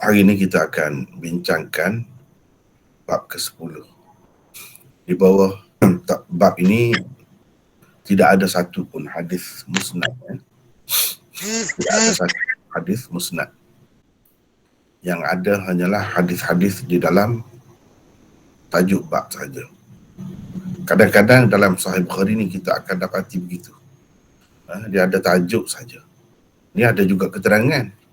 Hari ini kita akan bincangkan bab ke-10. Di bawah bab ini tidak ada satu pun hadis musnad. Tidak ada satu hadis musnad. Yang ada hanyalah hadis-hadis di dalam tajuk bab saja. Kadang-kadang dalam Sahih Bukhari ni kita akan dapati begitu. Dia ada tajuk saja. Ini ada juga keterangan.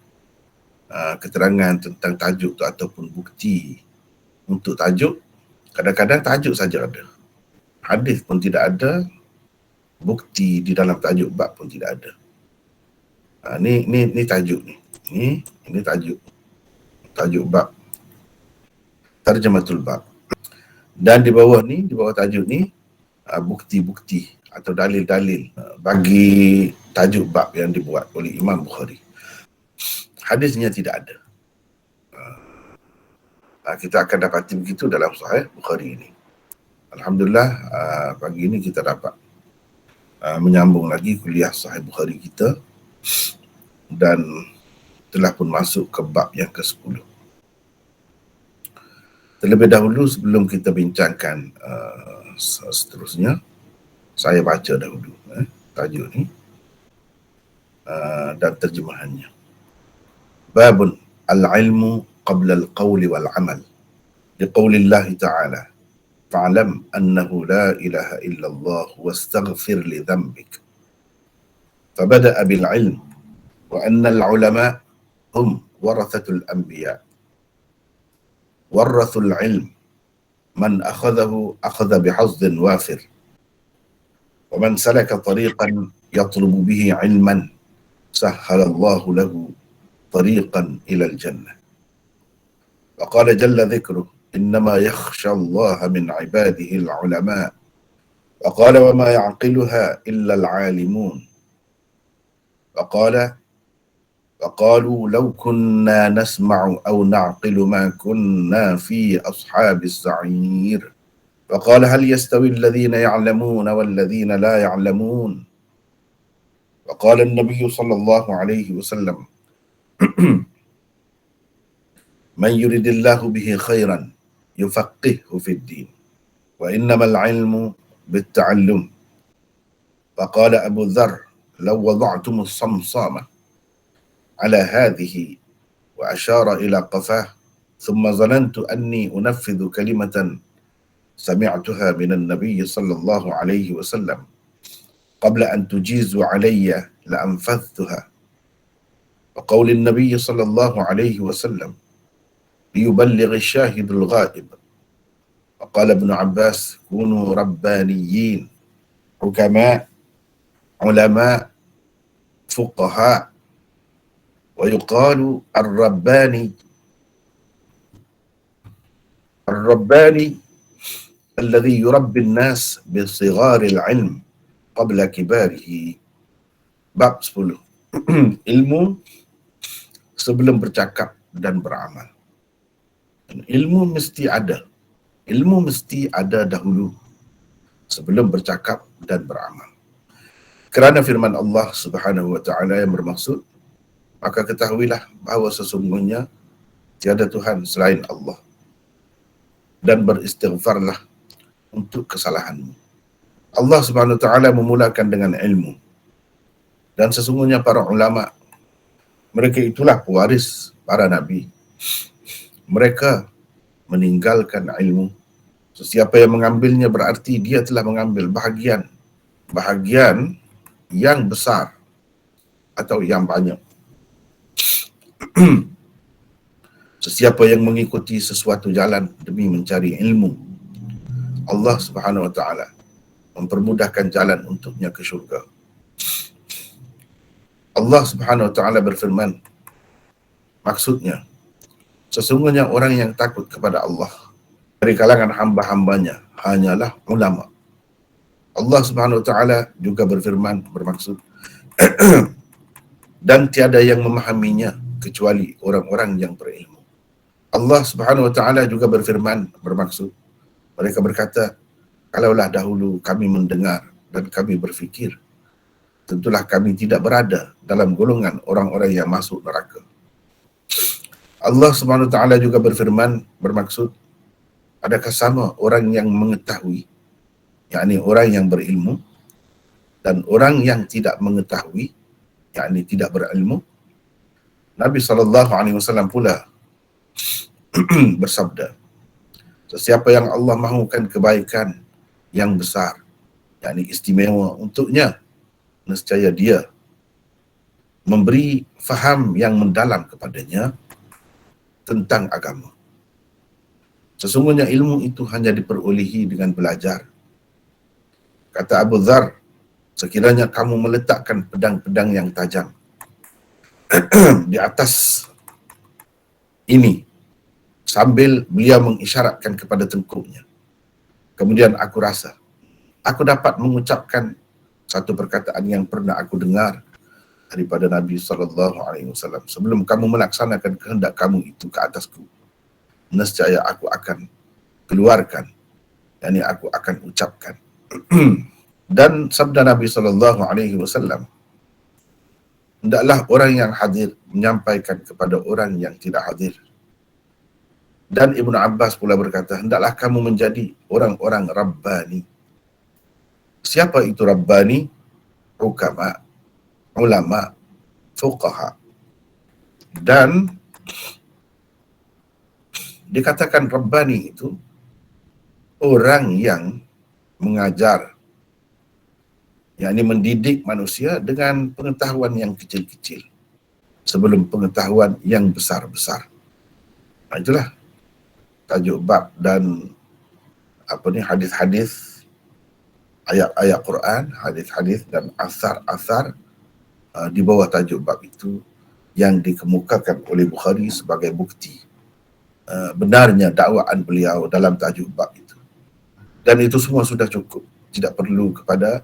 Keterangan tentang tajuk tu ataupun bukti untuk tajuk. Kadang-kadang tajuk saja ada. Hadis pun tidak ada, bukti di dalam tajuk bab pun tidak ada. Ni tajuk ni. Ini tajuk bab. Tarjamatul bab. Dan di bawah ni, di bawah tajuk ni, bukti-bukti atau dalil-dalil bagi tajuk bab yang dibuat oleh Imam Bukhari. Hadisnya tidak ada. Kita akan dapati begitu dalam Sahih Bukhari ini. Alhamdulillah, pagi ini kita dapat menyambung lagi kuliah Sahih Bukhari kita dan telah pun masuk ke bab yang ke-10. Terlebih dahulu sebelum kita bincangkan seterusnya, saya baca dahulu tajuk ni dan terjemahannya. Babun al-ilmu qabla al-qawli wal-amal liqawlillahi ta'ala fa'alam annahu la ilaha illallah wastaghfir li dhanbik. Fabada'a bil-ilm wa anna al-ulama hum warathatul anbiya warathul ilm man akhadahu akhadha bihazzin wafir wa man salaka tariqan yatlubu bihi ilman sahhalallahu lahu tariqan ilal jannah. Wa qala jalla dhikruh innama yakhsha Allah min ibadihi al-ulama. Wa qala wa ma ya'qiluha illa al-alimun. Wa qala wa qalu law kunna nasma'u aw na'qilu ma kunna fi ashabis sa'ir. Wa qala hal yastawi alladhina ya'lamuna wal ladhina la ya'lamun. Wa qala an-nabiy sallallahu alaihi wasallam man yuridillahu bihi khairan yufaqqihhu fid din wa innamal ilmu bitta'allum. Faqala Abu Dharr law wada'tum as-samsama ala hadhihi wa ashara ila qafah thumma zanantu anni unaffidhu kalimatan sami'tuha min an-nabiy sallallahu alayhi wasallam qabla an tujizu alayya la anfadhtuha. وقول النبي صلى الله عليه وسلم ليبلغ الشاهد الغائب. وقال ابن عباس كونوا ربانيين حكماء علماء فقهاء. ويقال الرباني الذي يربي الناس بصغار العلم قبل كباره. Bab 10. Ilmu sebelum bercakap dan beramal. Ilmu mesti ada. Ilmu mesti ada dahulu sebelum bercakap dan beramal. Kerana firman Allah Subhanahu wa taala yang bermaksud, maka ketahuilah bahawa sesungguhnya tiada Tuhan selain Allah dan beristighfarlah untuk kesalahanmu. Allah Subhanahu wa taala memulakan dengan ilmu. Dan sesungguhnya para ulama, mereka itulah pewaris para nabi. Mereka meninggalkan ilmu. Sesiapa yang mengambilnya berarti dia telah mengambil bahagian yang besar atau yang banyak. Sesiapa yang mengikuti sesuatu jalan demi mencari ilmu, Allah Subhanahu wa taala mempermudahkan jalan untuknya ke syurga. Allah Subhanahu wa taala berfirman, maksudnya sesungguhnya orang yang takut kepada Allah dari kalangan hamba-hambanya hanyalah ulama. Allah Subhanahu wa taala juga berfirman, bermaksud dan tiada yang memahaminya kecuali orang-orang yang berilmu. Allah Subhanahu wa taala juga berfirman, bermaksud mereka berkata, kalaulah dahulu kami mendengar dan kami berfikir, tentulah kami tidak berada dalam golongan orang-orang yang masuk neraka. Allah Subhanahu wa taala juga berfirman, bermaksud, adakah sama orang yang mengetahui, yakni orang yang berilmu, dan orang yang tidak mengetahui, yakni tidak berilmu? Nabi SAW pula bersabda, sesiapa yang Allah mahukan kebaikan yang besar, yakni istimewa untuknya, nescaya dia memberi faham yang mendalam kepadanya tentang agama. Sesungguhnya ilmu itu hanya diperolehi dengan belajar. Kata Abu Dzar, sekiranya kamu meletakkan pedang-pedang yang tajam di atas ini, sambil beliau mengisyaratkan kepada tengkuknya, kemudian aku rasa aku dapat mengucapkan satu perkataan yang pernah aku dengar daripada Nabi SAW, sebelum kamu melaksanakan kehendak kamu itu ke atasku, nescaya aku akan keluarkan, yakni aku akan ucapkan. Dan sabda Nabi SAW, hendaklah orang yang hadir menyampaikan kepada orang yang tidak hadir. Dan Ibnu Abbas pula berkata, hendaklah kamu menjadi orang-orang Rabbani. Siapa itu Rabbani? Hukama, ulama, fuqaha. Dan dikatakan Rabbani itu orang yang mengajar, yakni mendidik manusia dengan pengetahuan yang kecil-kecil sebelum pengetahuan yang besar-besar. Nah, itulah tajuk bab dan hadis-hadis, ayat-ayat Quran, hadis-hadis dan asar-asar di bawah tajuk bab itu yang dikemukakan oleh Bukhari sebagai bukti benarnya dakwaan beliau dalam tajuk bab itu. Dan itu semua sudah cukup, tidak perlu kepada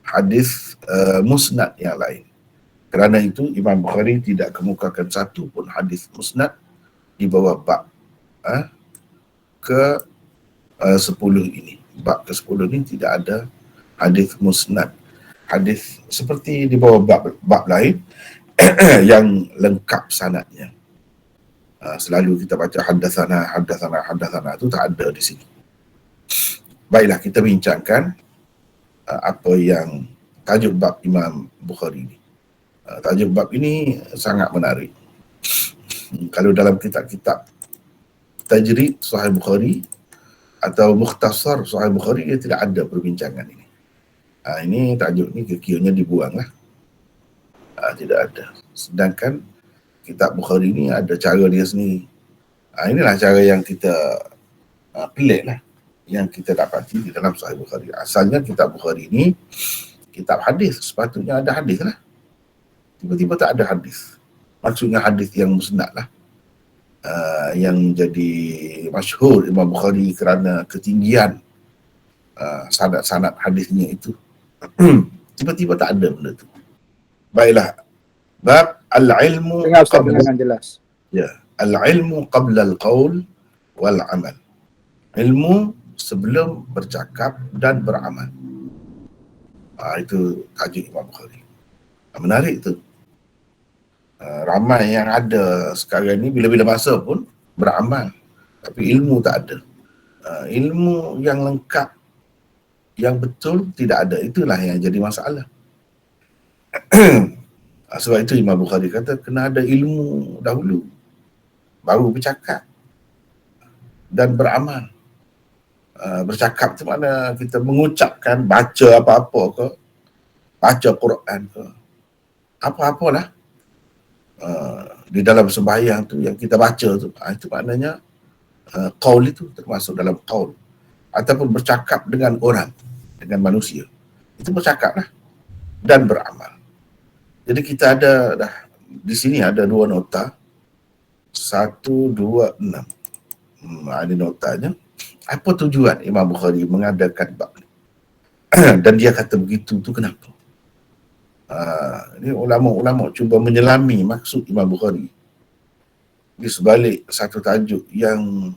hadis musnad yang lain. Kerana itu Imam Bukhari tidak kemukakan satu pun hadis musnad di bawah bab ke-10 ini. Bab ke-10 ini tidak ada hadis musnad. Hadis seperti di bawah bab lain yang lengkap sanadnya. Selalu kita baca haddatsana itu tak ada di sini. Baiklah, kita bincangkan apa yang tajuk bab Imam Bukhari ini. Tajuk bab ini sangat menarik. Kalau dalam kitab-kitab tajrid Sahih Bukhari atau mukhtasar Sahih Bukhari, dia tidak ada perbincangan ini. Ini tajuk ni kira-kiranya dibuanglah. Tidak ada. Sedangkan kitab Bukhari ni ada cara dia sendiri. Inilah cara yang kita pelik lah, yang kita dapati di dalam Sahih Bukhari. Asalnya kitab Bukhari ni kitab hadis, sepatutnya ada hadis lah. Tiba-tiba tak ada hadis. Maksudnya hadis yang musnad lah. Yang jadi masyhur Imam Bukhari kerana ketinggian sanad-sanad hadisnya itu. Tiba-tiba tak ada benda tu. Baiklah, bab al-ilmu qabla jelas. Ya, al-ilmu qabla al-qaul wal amal. Ilmu sebelum bercakap dan beramal. Itu tajuk Imam Bukhari. Menarik tu. Ramai yang ada sekarang ni bila-bila masa pun beramal, tapi ilmu tak ada. Ilmu yang lengkap, yang betul tidak ada. Itulah yang jadi masalah. Sebab itu Imam Bukhari kata kena ada ilmu dahulu, baru bercakap dan beramal. Bercakap tu makna kita mengucapkan, baca apa-apa ke, baca Quran ke, apa-apalah di dalam sembahyang tu yang kita baca tu, itu maknanya qaul itu termasuk dalam qaul. Ataupun bercakap dengan orang, dengan manusia, itu bercakap lah, dan beramal. Jadi kita ada dah di sini ada 2 nota, 1, 2, 6. Ini notanya. Apa tujuan Imam Bukhari mengadakan bab ni? Dan dia kata begitu tu kenapa? Ini ulama-ulama cuba menyelami maksud Imam Bukhari di sebalik satu tajuk yang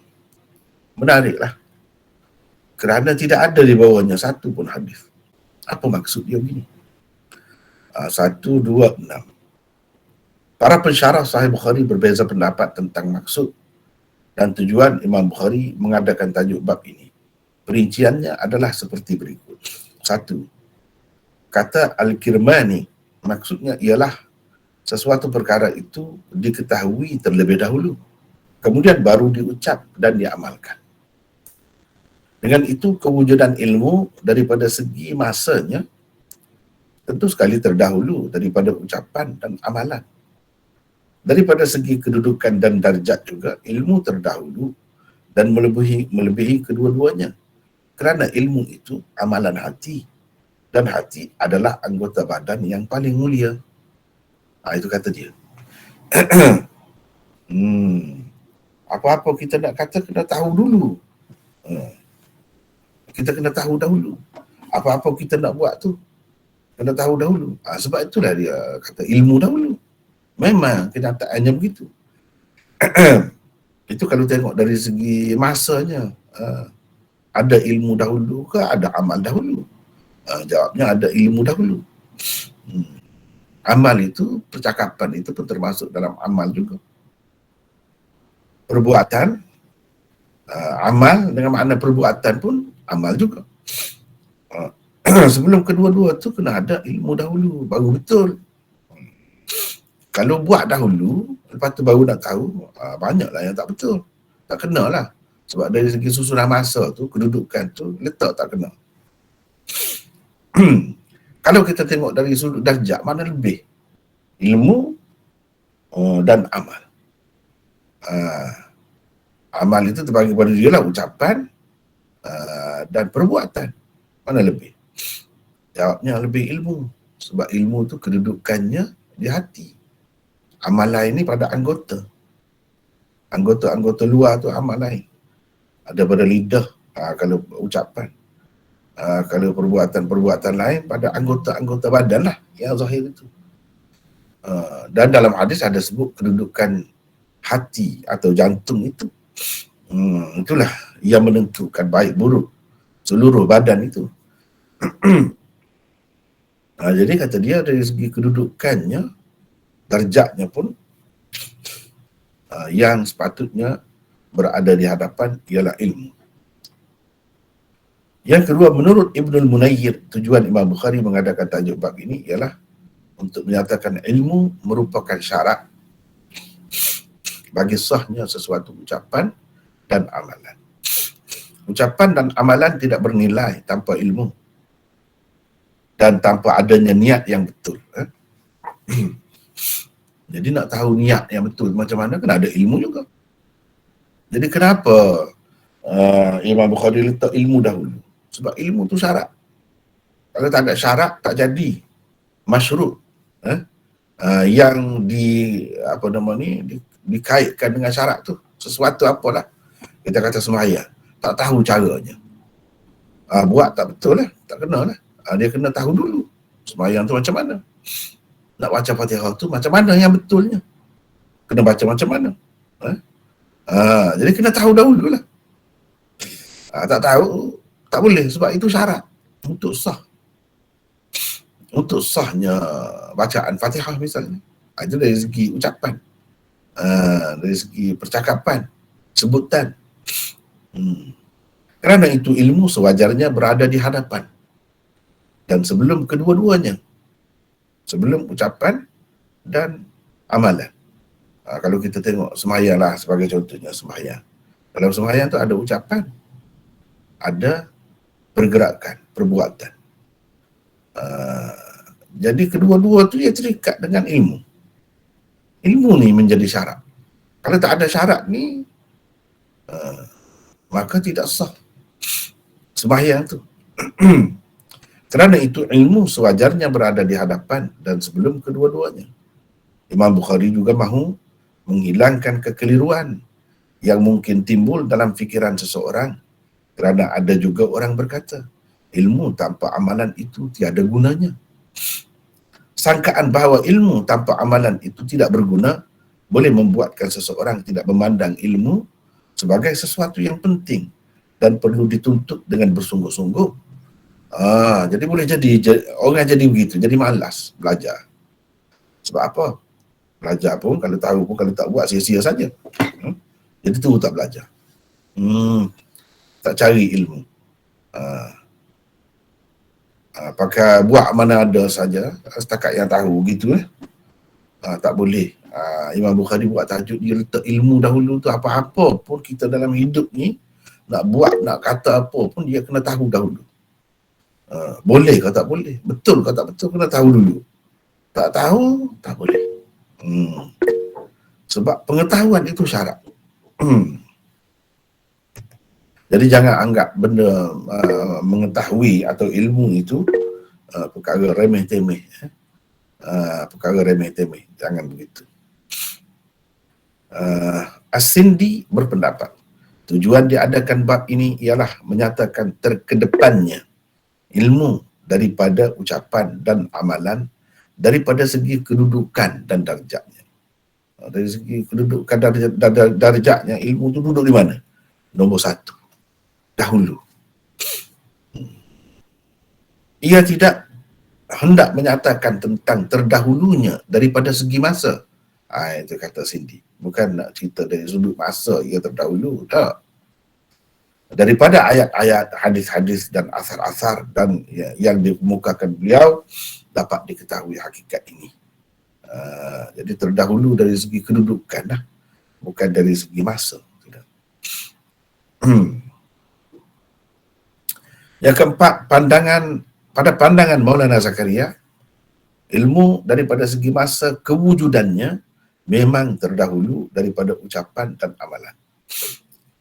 menarik lah. Kerana tidak ada di bawahnya satu pun hadis. Apa maksud dia begini? 1, 2, 6. Para pensyarah Sahih Bukhari berbeza pendapat tentang maksud dan tujuan Imam Bukhari mengadakan tajuk bab ini. Perinciannya adalah seperti berikut. 1. Kata Al-Kirmani, maksudnya ialah sesuatu perkara itu diketahui terlebih dahulu, kemudian baru diucap dan diamalkan. Dengan itu, kewujudan ilmu daripada segi masanya tentu sekali terdahulu daripada ucapan dan amalan. Daripada segi kedudukan dan darjat juga, ilmu terdahulu dan melebihi kedua-duanya. Kerana ilmu itu amalan hati, dan hati adalah anggota badan yang paling mulia. Itu kata dia. Apa-apa kita nak kata kena tahu dulu. Kita kena tahu dahulu. Apa-apa kita nak buat tu kena tahu dahulu. Sebab itulah dia kata ilmu dahulu. Memang kenyataannya begitu. Itu kalau tengok dari segi masanya, ada ilmu dahulu ke ada amal dahulu? Jawabnya ada ilmu dahulu. Amal itu, percakapan itu pun termasuk dalam amal juga. Perbuatan, amal dengan makna perbuatan pun amal juga. Sebelum kedua-dua tu kena ada ilmu dahulu, baru betul. Kalau buat dahulu, lepas tu baru nak tahu, banyaklah yang tak betul. Tak kena lah. Sebab dari segi susunan masa tu, kedudukan tu, letak tak kena. Kalau kita tengok dari sudut darjat, mana lebih? Ilmu dan amal. Amal itu terbagi pada dia lah, ucapan dan perbuatan. Mana lebih? Jawabnya lebih ilmu. Sebab ilmu tu kedudukannya di hati. Amal lain ni pada anggota. Anggota-anggota luar tu amal lain. Ada pada lidah, kalau ucapan. Kalau perbuatan-perbuatan lain pada anggota-anggota badan lah yang zahir itu. Dan dalam hadis ada sebut kedudukan hati atau jantung itu. Itulah yang menentukan baik buruk seluruh badan itu. Jadi kata dia dari segi kedudukannya, darjatnya pun yang sepatutnya berada di hadapan ialah ilmu. Yang kedua, menurut Ibnul Munayyir, tujuan Imam Bukhari mengadakan tajuk bab ini ialah untuk menyatakan ilmu merupakan syarat bagi sahnya sesuatu ucapan dan amalan. Ucapan dan amalan tidak bernilai tanpa ilmu dan tanpa adanya niat yang betul. Jadi nak tahu niat yang betul macam mana, kena ada ilmu juga. Jadi kenapa Imam Bukhari letak ilmu dahulu? Sebab ilmu tu syarat. Kalau tak ada syarat, tak jadi masyrut. Yang dikaitkan dengan syarat tu, sesuatu apalah. Kita kata sembahyang, tak tahu caranya. Buat tak betul lah, tak kena lah. Dia kena tahu dulu sembahyang tu macam mana. Nak baca Fatihah tu macam mana yang betulnya. Kena baca macam mana. Jadi kena tahu dahulu lah. Tak tahu, tak boleh, sebab itu syarat untuk sah. Untuk sahnya bacaan Fatihah misalnya. Itu dari segi ucapan. Dari segi percakapan, sebutan. Kerana itu ilmu sewajarnya berada di hadapan. Dan sebelum kedua-duanya. Sebelum ucapan dan amalan. Kalau kita tengok sembahyang lah sebagai contohnya sembahyang. Dalam sembahyang tu ada ucapan, ada pergerakan, perbuatan. Jadi kedua-dua tu dia terikat dengan ilmu. Ilmu ni menjadi syarat. Kalau tak ada syarat ni, maka tidak sah sembahyang tu. Kerana itu ilmu sewajarnya berada di hadapan dan sebelum kedua-duanya. Imam Bukhari juga mahu menghilangkan kekeliruan yang mungkin timbul dalam fikiran seseorang. Kerana ada juga orang berkata, ilmu tanpa amalan itu tiada gunanya. Sangkaan bahawa ilmu tanpa amalan itu tidak berguna boleh membuatkan seseorang tidak memandang ilmu sebagai sesuatu yang penting dan perlu dituntut dengan bersungguh-sungguh. Jadi boleh jadi orang jadi begitu, jadi malas belajar. Sebab apa? Belajar pun kalau tahu pun kalau tak buat sia-sia saja. Jadi tu tak belajar. Tak cari ilmu. Pakai buat mana ada saja setakat yang tahu gitu tak boleh. Imam Bukhari buat tajuk dia letak ilmu dahulu tu. Apa-apa pun kita dalam hidup ni nak buat, nak kata apa pun dia kena tahu dahulu. Boleh ke tak boleh, betul ke tak betul, kena tahu dulu. Tak tahu tak boleh. Sebab pengetahuan itu syarat. Jadi jangan anggap benda mengetahui atau ilmu itu perkara remeh-temeh. Perkara remeh-temeh. Jangan begitu. As-Sindi berpendapat, tujuan diadakan bab ini ialah menyatakan terkedepannya ilmu daripada ucapan dan amalan daripada segi kedudukan dan darjatnya. Dari segi kedudukan dan darjatnya, ilmu itu duduk di mana? Nombor satu. Dahulu. Ia tidak hendak menyatakan tentang terdahulunya daripada segi masa. Itu kata Cindy. Bukan nak cerita dari sudut masa ia terdahulu. Tak. Daripada ayat-ayat, hadis-hadis dan asar-asar dan yang dikemukakan beliau dapat diketahui hakikat ini. Jadi terdahulu dari segi kedudukan lah. Bukan dari segi masa. Yang keempat, pada pandangan Maulana Zakaria, ilmu daripada segi masa kewujudannya memang terdahulu daripada ucapan dan amalan.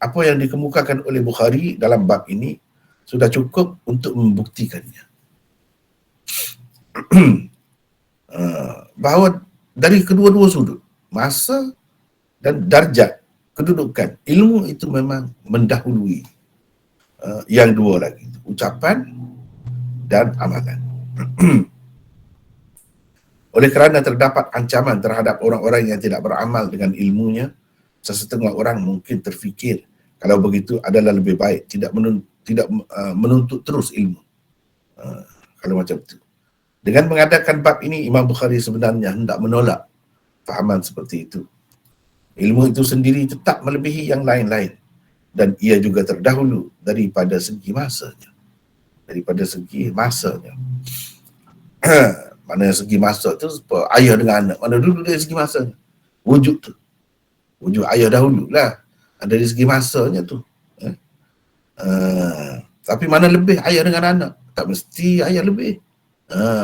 Apa yang dikemukakan oleh Bukhari dalam bab ini sudah cukup untuk membuktikannya. Bahawa dari kedua-dua sudut, masa dan darjat kedudukan, ilmu itu memang mendahului yang dua lagi, ucapan dan amalan. Oleh kerana terdapat ancaman terhadap orang-orang yang tidak beramal dengan ilmunya, sesetengah orang mungkin terfikir kalau begitu adalah lebih baik tidak menuntut terus ilmu. Kalau macam itu. Dengan mengadakan bab ini, Imam Bukhari sebenarnya hendak menolak fahaman seperti itu. Ilmu itu sendiri tetap melebihi yang lain-lain dan ia juga terdahulu daripada segi masanya. Mana segi masa tu, ayah dengan anak, mana dulu dari segi masanya. Wujud tu. Wujud ayah dahulu lah. Dari segi masanya tu. Tapi mana lebih ayah dengan anak? Tak mesti ayah lebih.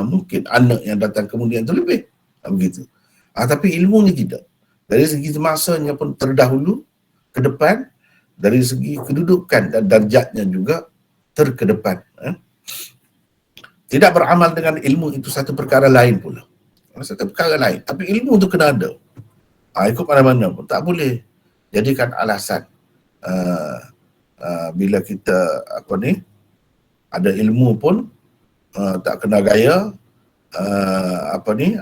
Mungkin anak yang datang kemudian tu lebih. Begitu. Tapi ilmu ni tidak. Dari segi masanya pun terdahulu ke depan, dari segi kedudukan dan darjatnya juga terkedepan. Tidak beramal dengan ilmu itu satu perkara lain pula. Satu perkara lain. Tapi ilmu tu kena ada. Ikut mana-mana pun tak boleh jadikan alasan bila kita ada ilmu pun tak kena gaya,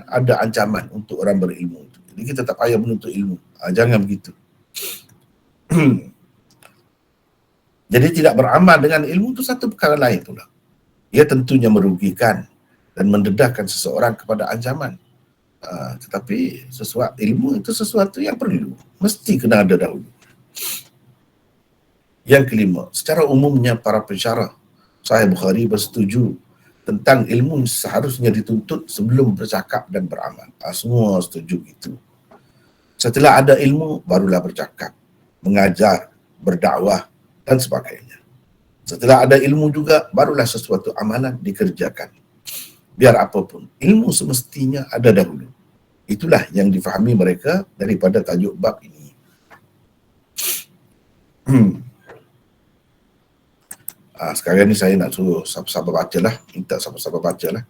ada ancaman untuk orang berilmu. Jadi kita tak payah menuntut ilmu. Jangan begitu. Jadi tidak beramal dengan ilmu itu satu perkara lain pula. Ia tentunya merugikan dan mendedahkan seseorang kepada ancaman. Tetapi ilmu itu sesuatu yang perlu. Mesti kena ada dahulu. Yang kelima, secara umumnya para pensyarah Sahih Bukhari bersetuju tentang ilmu seharusnya dituntut sebelum bercakap dan beramal. Semua setuju itu. Setelah ada ilmu, barulah bercakap, mengajar, berdakwah dan sebagainya. Setelah ada ilmu juga, barulah sesuatu amalan dikerjakan. Biar apapun, ilmu semestinya ada dahulu. Itulah yang difahami mereka daripada tajuk bab ini. Sekarang ni saya nak suruh siapa-siapa baca lah. Minta siapa-siapa baca lah.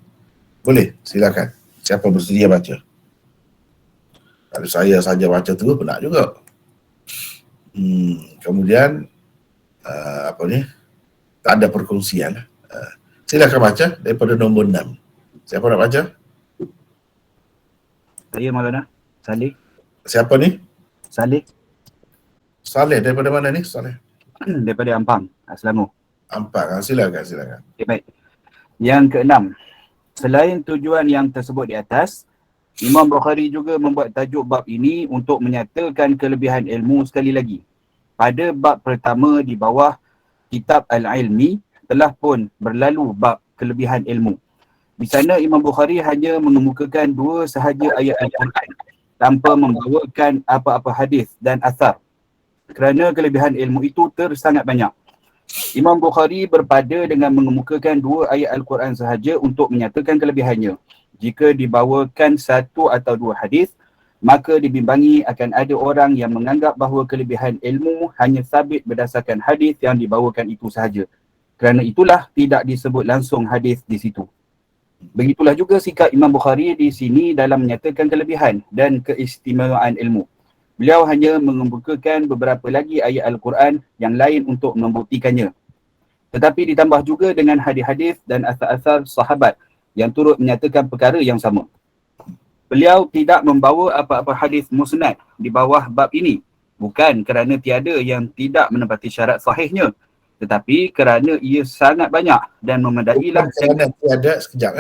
Boleh? Silakan. Siapa bersedia baca? Kalau saya saja baca tu, penat juga. Kemudian, tak ada perkongsian lah. Silakan baca daripada nombor 6. Siapa nak baca? Saya Maulana. Saleh. Siapa ni? Saleh. Saleh daripada mana ni? Saleh. Daripada Ampang, Selangor. Ampang. Silakan. Okay, baik. Yang keenam. Selain tujuan yang tersebut di atas, Imam Bukhari juga membuat tajuk bab ini untuk menyatakan kelebihan ilmu sekali lagi. Pada bab pertama di bawah Kitab Al-Ilmi telah pun berlalu bab kelebihan ilmu. Di sana Imam Bukhari hanya mengemukakan 2 sahaja ayat Al-Quran tanpa membawakan apa-apa hadis dan asar. Kerana kelebihan ilmu itu tersangat banyak. Imam Bukhari berpada dengan mengemukakan 2 ayat Al-Quran sahaja untuk menyatakan kelebihannya. Jika dibawakan 1 atau 2 hadis, maka dibimbangi akan ada orang yang menganggap bahawa kelebihan ilmu hanya sabit berdasarkan hadis yang dibawakan itu sahaja. Kerana itulah tidak disebut langsung hadis di situ. Begitulah juga sikap Imam Bukhari di sini dalam menyatakan kelebihan dan keistimewaan ilmu. Beliau hanya mengemukakan beberapa lagi ayat Al-Quran yang lain untuk membuktikannya. Tetapi ditambah juga dengan hadis-hadis dan asar-asar sahabat yang turut menyatakan perkara yang sama. Beliau tidak membawa apa-apa hadis musnad di bawah bab ini. Bukan kerana tiada yang tidak menepati syarat sahihnya, tetapi kerana ia sangat banyak dan memadailah. Bukan kerana tiada, sekejap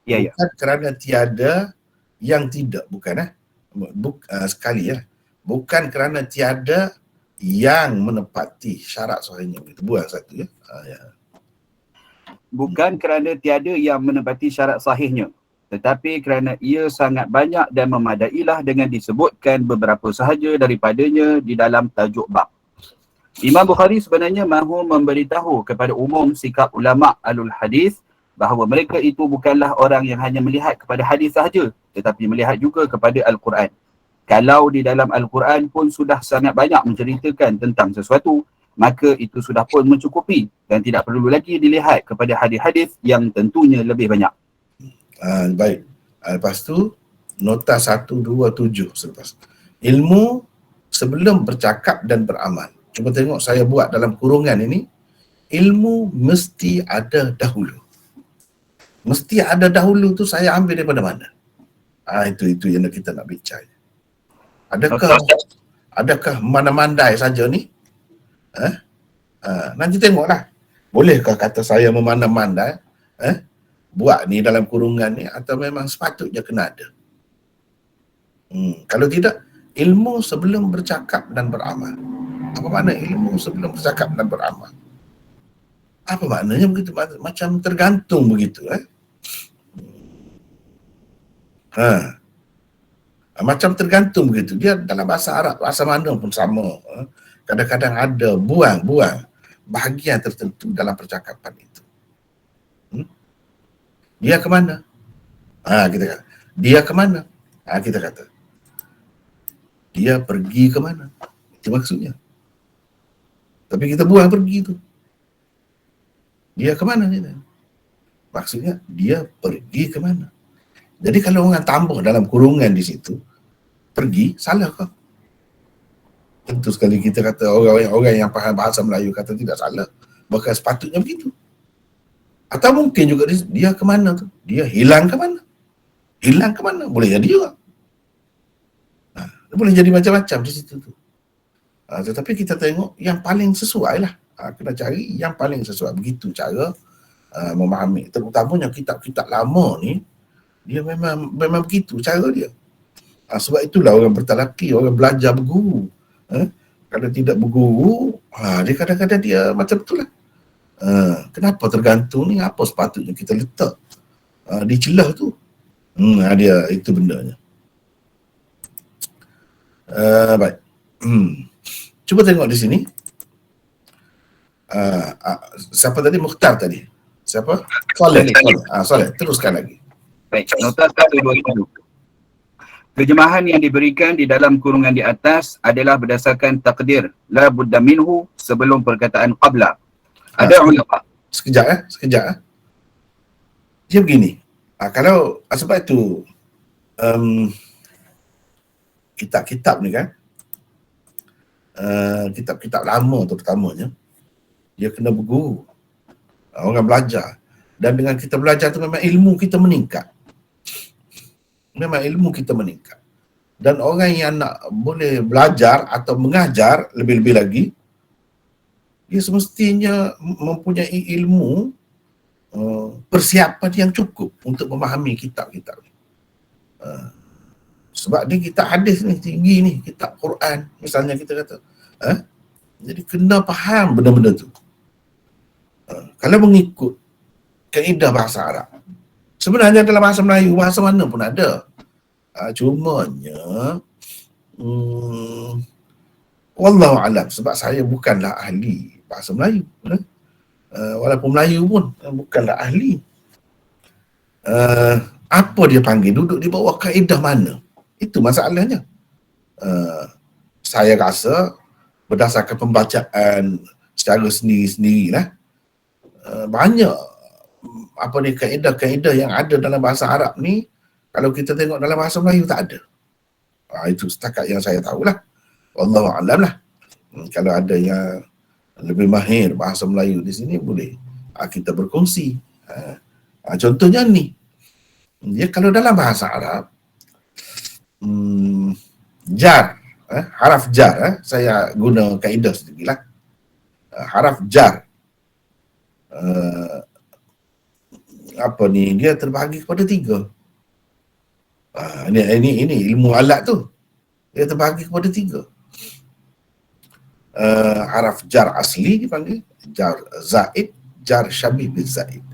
Ya, ya. Bukan kerana tiada yang tidak, bukan sekali Bukan kerana tiada yang menepati syarat sahihnya. Itu buang satu ya. Bukan kerana tiada yang menepati syarat sahihnya, tetapi kerana ia sangat banyak dan memadailah dengan disebutkan beberapa sahaja daripadanya di dalam tajuk bab. Imam Bukhari sebenarnya mahu memberitahu kepada umum sikap ulama' alul hadis bahawa mereka itu bukanlah orang yang hanya melihat kepada hadis sahaja, tetapi melihat juga kepada Al-Quran. Kalau di dalam Al-Quran pun sudah sangat banyak menceritakan tentang sesuatu, maka itu sudah pun mencukupi dan tidak perlu lagi dilihat kepada hadis-hadis yang tentunya lebih banyak. Baik. Lepas tu, nota 127 selepas. Ilmu sebelum bercakap dan beramal. Cuba tengok saya buat dalam kurungan ini. Ilmu mesti ada dahulu. Mesti ada dahulu tu saya ambil daripada mana? Itu yang kita nak bincang. Adakah mana-mandai saja ni? Nanti tengoklah. Bolehkah kata saya memandai-mandai? Buat ni dalam kurungan ni atau memang sepatutnya kena ada? Kalau tidak, ilmu sebelum bercakap dan beramal. Apa makna ilmu sebelum bercakap dan beramal? Apa maknanya begitu? Macam tergantung begitu. Macam tergantung begitu. Dia dalam bahasa Arab, bahasa mana pun sama. Kadang-kadang ada buang bahagian tertentu dalam percakapan itu. Dia ke mana? Kita kata. Dia ke mana? Kita kata. Dia pergi ke mana? Itu maksudnya. Tapi kita buang pergi tu. Dia ke mana? Maksudnya dia pergi ke mana? Jadi kalau orang tambah dalam kurungan di situ, pergi, salah kah? Tentu sekali kita kata orang yang faham bahasa Melayu kata tidak salah. Bahkan sepatutnya begitu. Atau mungkin juga dia ke mana tu? Dia hilang ke mana? Hilang ke mana? Boleh jadi juga. Boleh jadi macam-macam di situ tu. Tetapi kita tengok yang paling sesuai lah. Kena cari yang paling sesuai. Begitu cara memahami. Terutamanya kitab-kitab lama ni, dia memang begitu cara dia. Sebab itulah orang bertalaki, orang belajar berguru. Kalau tidak berguru, dia kadang-kadang dia macam itulah. Kenapa tergantung ni? Apa sepatutnya kita letak di celah tu? Dia itu bendanya. Baik. Cuba tengok di sini. Siapa tadi? Mukhtar tadi. Siapa? Soleh. Teruskan lagi. Baik, nota 127. Terjemahan yang diberikan di dalam kurungan di atas adalah berdasarkan takdir la budda minhu sebelum perkataan qabla. Ada ulama. Sekejap. Dia begini. Kalau sebab itu kitab-kitab ni kan, kitab-kitab lama terutamanya, dia kena berguru. Orang belajar. Dan dengan kita belajar tu memang ilmu kita meningkat. Dan orang yang nak boleh belajar atau mengajar lebih-lebih lagi, dia semestinya mempunyai ilmu, persiapan yang cukup untuk memahami kitab-kitab. Sebab dia kitab hadis ni tinggi ni, kitab Quran misalnya kita kata. Jadi kena faham benda-benda tu. Kalau mengikut kaedah bahasa Arab, sebenarnya dalam bahasa Melayu, bahasa mana pun ada. Cumanya wallahu alam, sebab saya bukanlah ahli bahasa Melayu. Walaupun Melayu pun bukanlah ahli. Apa dia panggil, duduk di bawah kaedah mana? Itu masalahnya. Saya rasa berdasarkan pembacaan secara sendiri-sendiri lah, banyak kaedah-kaedah yang ada dalam bahasa Arab ni, kalau kita tengok dalam bahasa Melayu tak ada. Itu setakat yang saya tahulah. Wallahu alam lah. Kalau ada yang lebih mahir bahasa Melayu di sini, boleh kita berkongsi. Contohnya ni, ya, kalau dalam bahasa Arab, jar, haraf jar, saya guna kaedah sedikit lah. Haraf jar, dia terbahagi kepada 3. Ini ilmu alat tu, dia terbahagi kepada 3. Haraf jar asli dipanggil jar zaid, jar syabih bil zaid.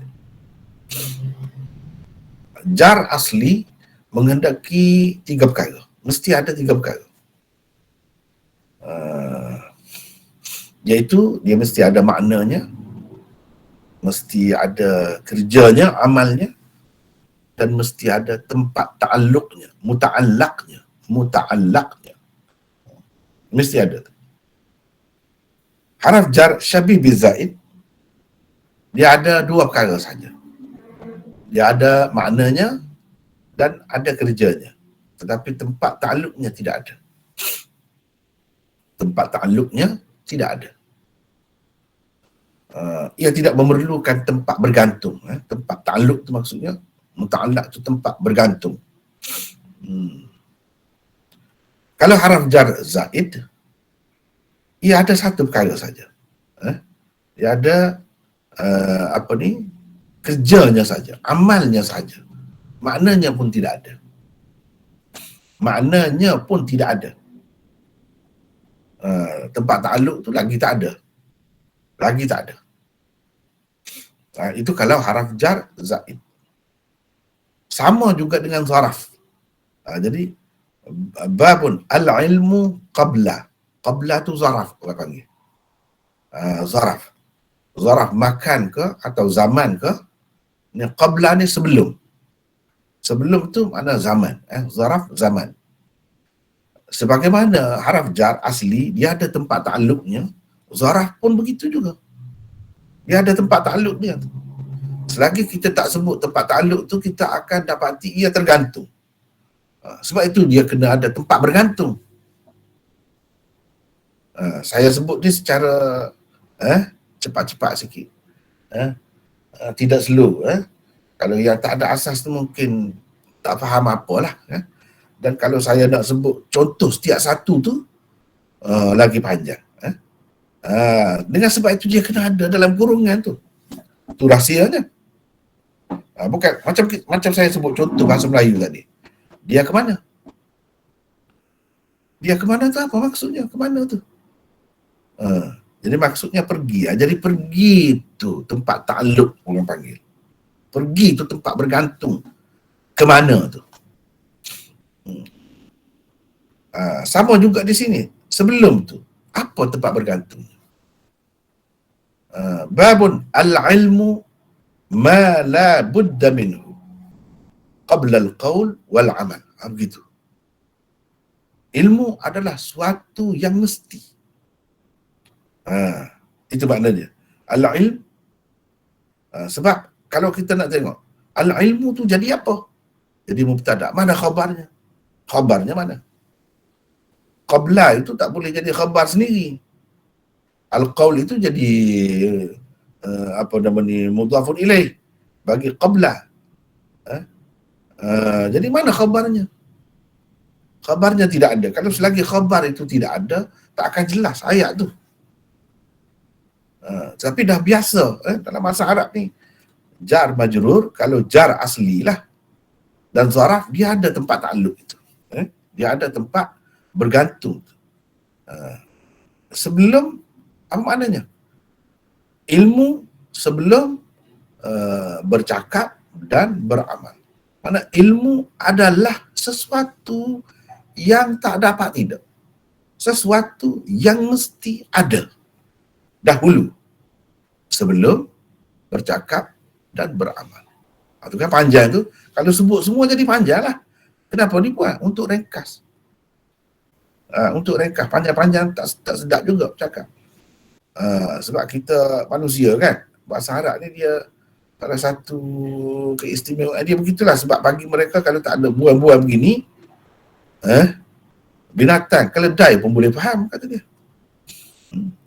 Jar asli menghendaki 3 perkara, mesti ada 3 perkara, iaitu dia mesti ada maknanya, mesti ada kerjanya, amalnya, dan mesti ada tempat ta'alluqnya, muta'allaqnya. Mesti ada. Haraf jar syabih bil zaid, dia ada 2 perkara saja. Dia ada maknanya dan ada kerjanya, tetapi tempat ta'alluqnya tidak ada. Tempat ta'alluqnya tidak ada. Ia tidak memerlukan tempat bergantung. Tempat ta'alluq tu maksudnya, muta'allaq tu tempat bergantung. Kalau haraf jar zaid, ia ada 1 perkara saja. Dia ada kerjanya saja, amalnya saja. Maknanya pun tidak ada. Tempat ta'alluq tu lagi tak ada. Itu kalau haraf jar zaid. Sama juga dengan zaraf. Jadi babun al-ilmu qabla. Qabla tu zaraf, orang panggil. Zaraf makan ke atau zaman ke? Ni qabla ni sebelum. Sebelum tu makna zaman. Zaraf zaman. Sebagaimana haraf jar asli, dia ada tempat ta'alluqnya, zaraf pun begitu juga. Dia ada tempat ta'alluq dia. Selagi kita tak sebut tempat ta'alluq tu, kita akan dapati ia tergantung. Sebab itu dia kena ada tempat bergantung. Saya sebut ni secara cepat-cepat sikit. Tidak slow. Kalau yang tak ada asas tu mungkin tak faham apalah. Dan kalau saya nak sebut contoh setiap satu tu, lagi panjang. Dengan sebab itu dia kena ada dalam kurungan tu. Tu rahsianya. Bukan macam saya sebut contoh bahasa Melayu tadi. Dia ke mana? Dia ke mana tu apa maksudnya? Ke mana tu? Jadi maksudnya pergi. Jadi pergi tu tempat ta'alluq orang panggil. Pergi tu tempat bergantung. Ke mana tu? Sama juga di sini. Sebelum tu, apa tempat bergantung? Babun al-ilmu ma la budda minhu qabla al-qaul wal amal. Begitu. Ilmu adalah suatu yang mesti. Itu maknanya. Al-ilm. Sebab kalau kita nak tengok, al-ilmu tu jadi apa? Jadi mubtada. Mana khabarnya? Khabarnya mana? Qabla itu tak boleh jadi khabar sendiri. Al-qaul itu jadi mudhafun ilaih bagi qabla. Jadi mana khabarnya? Khabarnya tidak ada. Kalau selagi khabar itu tidak ada, tak akan jelas ayat tu. Tapi dah biasa dalam bahasa Arab ni, jar majrur, kalau jar asli lah dan zaraf, dia ada tempat ta'alluq itu. Dia ada tempat bergantung. Sebelum, apa maknanya? Ilmu sebelum bercakap dan beramal. Mana ilmu adalah sesuatu yang tak dapat tidak. Sesuatu yang mesti ada dahulu sebelum bercakap dan beramal. Itu kan panjang tu. Kalau sebut semua jadi panjang lah. Kenapa dibuat? Untuk ringkas. Untuk ringkas. Panjang-panjang tak sedap juga bercakap. Sebab kita manusia kan, bahasa Arab ni dia salah satu keistimewaan dia begitulah. Sebab bagi mereka kalau tak ada buah-buah begini, binatang, keledai pun boleh faham, kata dia.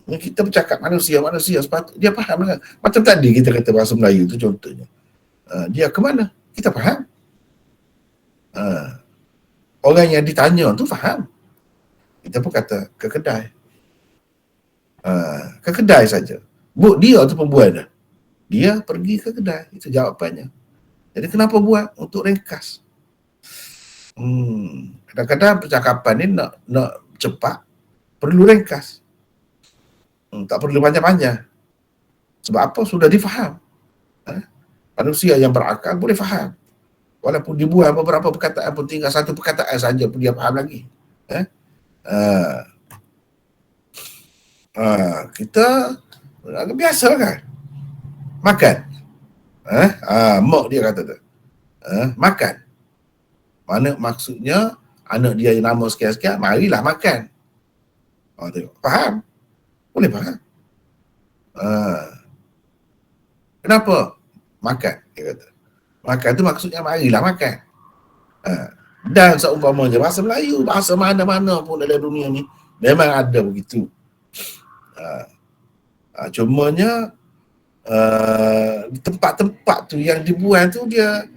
Kita bercakap manusia sepatutnya dia faham kan? Macam tadi kita kata bahasa Melayu tu contohnya. Dia ke mana? Kita faham. Orang yang ditanya tu faham. Kita pun kata ke kedai. Ke kedai saja. Dia tu pembuat dah. Dia pergi ke kedai. Itu jawapannya. Jadi kenapa buat? Untuk ringkas. Kadang-kadang percakapan ni nak cepat, perlu ringkas. Tak perlu panjang-panjang. Sebab apa? Sudah difaham. Manusia yang berakal boleh faham. Walaupun dibuat beberapa perkataan pun tinggal satu perkataan saja pun dia faham lagi. Kita biasa kan? Makan. Mak dia kata tu. Makan. Mana maksudnya anak dia yang nama sekian-sekian, marilah makan. Tengok. Faham? Boleh faham. Kenapa? Makan, dia kata. Makan tu maksudnya marilah makan. Dan seumpamanya bahasa Melayu, bahasa mana-mana pun dalam dunia ni memang ada begitu. Cumanya di tempat-tempat tu yang dibuat tu dia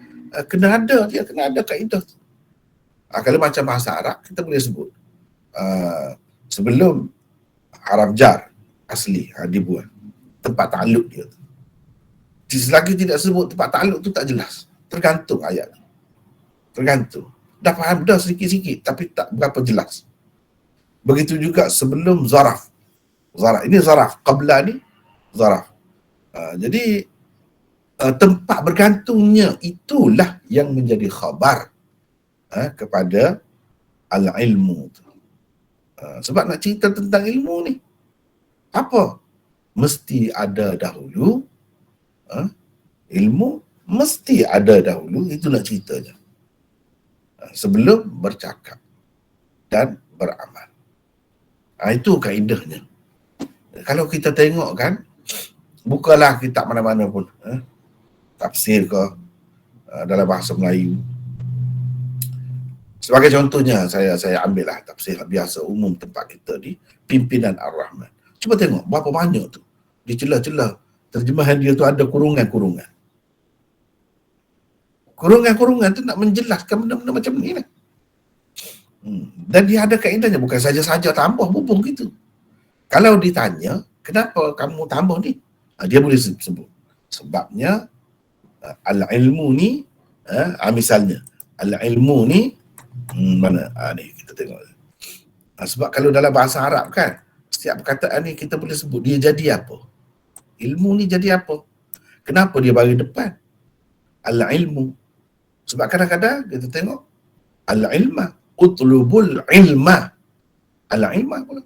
kena ada kaedah tu. Kalau macam bahasa Arab kita boleh sebut sebelum haraf jar asli dibuat tempat takluk dia tu. Selagi tidak sebut tempat takluk tu tak jelas. Tergantung ayat tu. Tergantung. Dah faham dah sikit-sikit tapi tak berapa jelas. Begitu juga sebelum zaraf. Zaraf ini zaraf, qabla ni zaraf. Jadi tempat bergantungnya itulah yang menjadi khabar kepada al-ilmu tu. Sebab nak cerita tentang ilmu ni apa? Mesti ada dahulu. Ilmu mesti ada dahulu, itu nak ceritanya. Sebelum bercakap dan beramal. Itu kaedahnya. Kalau kita tengok kan, bukalah kitab mana-mana pun, tafsir ke dalam bahasa Melayu. Sebagai contohnya, saya ambil lah tafsir biasa umum tempat kita di Pimpinan Ar-Rahman. Cuba tengok berapa banyak tu. Di celah-celah terjemahan dia tu ada kurungan-kurungan. Kurungan-kurungan tu nak menjelaskan benda-benda macam ni lah. Dan dia ada kaedahnya, bukan saja-saja tambah bubung gitu. Kalau ditanya, kenapa kamu tambah ni? Dia boleh sebut. Sebabnya al-ilmu ni, misalnya, al-ilmu ni, mana? Ni kita tengok. Sebab kalau dalam bahasa Arab kan, setiap perkataan ni kita boleh sebut dia jadi apa. Ilmu ni jadi apa? Kenapa dia bagi depan? Al-ilmu. Sebab kadang-kadang kita tengok al-ilma, utlubul ilma. Al-ilma pula.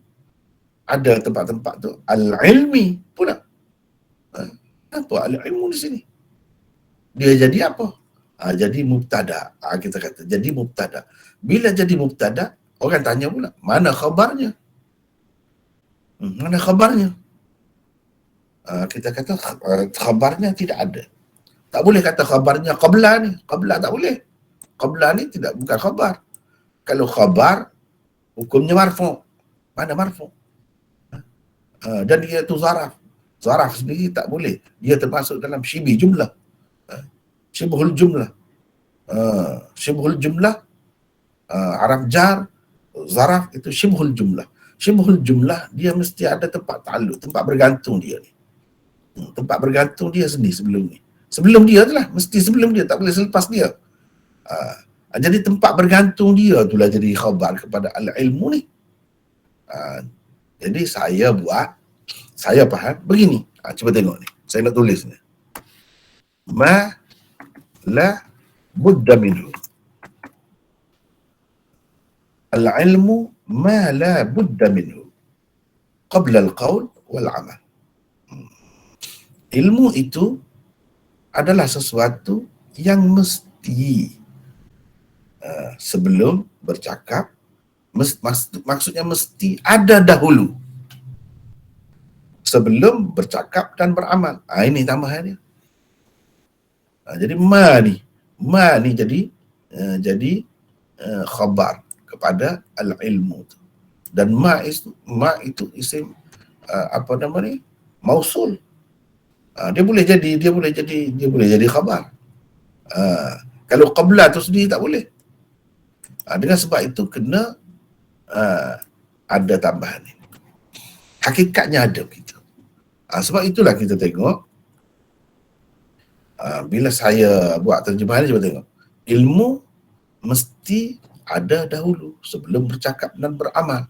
Ada tempat-tempat tu al-ilmi pula. Kenapa al-ilmu di sini? Dia jadi apa? Jadi mubtada. Kita kata jadi mubtada. Bila jadi mubtada, orang tanya pula, mana khabarnya? Mana khabarnya? Kita kata khabarnya tidak ada. Tak boleh kata khabarnya qabla ni. Qabla tak boleh. Qabla ni bukan khabar. Kalau khabar, hukumnya marfu'. Mana marfu'? Dan dia tu zaraf. Zaraf sendiri tak boleh. Dia termasuk dalam syibih jumlah. Syibhul jumlah. Syibhul jumlah. Haraf jar, zaraf itu syibhul jumlah. Syibhul jumlah dia mesti ada tempat ta'alluq, tempat bergantung dia ni. Tempat bergantung dia sendiri sebelum ni. Sebelum dia tu lah, mesti sebelum dia, tak boleh selepas dia. Jadi tempat bergantung dia itulah jadi khabar kepada al-ilmu ni. Jadi saya faham begini. Cuba tengok ni. Saya nak tulis ni. Ma la budda minhu. Al-ilmu ma la budda minhu qabla al-qawl wal amal. Ilmu itu adalah sesuatu yang mesti sebelum bercakap, maksudnya mesti ada dahulu sebelum bercakap dan beramal. Ini tambahannya. Jadi ma ni jadi khabar kepada al-ilmu. Dan ma itu isim mausul. Dia boleh jadi khabar. Kalau qabla tu sendiri tak boleh. Dengan sebab itu kena ada tambahan ini. Hakikatnya ada begitu. Sebab itulah kita tengok bila saya buat terjemahan ni, cuba tengok. Ilmu mesti ada dahulu sebelum bercakap dan beramal.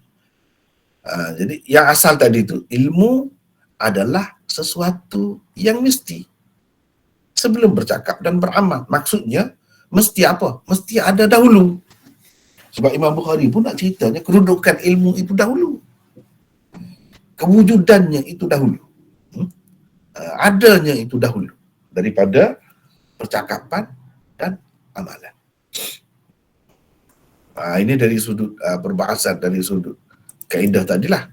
Jadi yang asal tadi itu, ilmu adalah sesuatu yang mesti sebelum bercakap dan beramal. Maksudnya mesti apa? Mesti ada dahulu. Sebab Imam Bukhari pun nak ceritanya kedudukan ilmu itu dahulu. Kewujudannya itu dahulu. Adanya itu dahulu daripada percakapan dan amalan. Ini dari sudut perbahasan, dari sudut kaedah tadilah.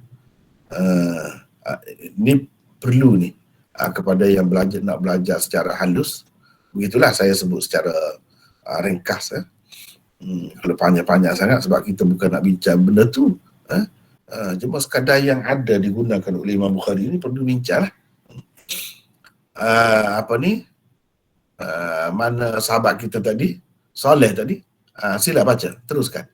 Ini perlu ni kepada yang nak belajar secara halus. Begitulah saya sebut secara ringkas. Kalau panjang-panjang sangat sebab kita bukan nak bincang benda tu. Cuma sekadar yang ada digunakan oleh Imam Bukhari ini perlu bincang lah. Mana sahabat kita tadi, Saleh tadi, sila baca, teruskan.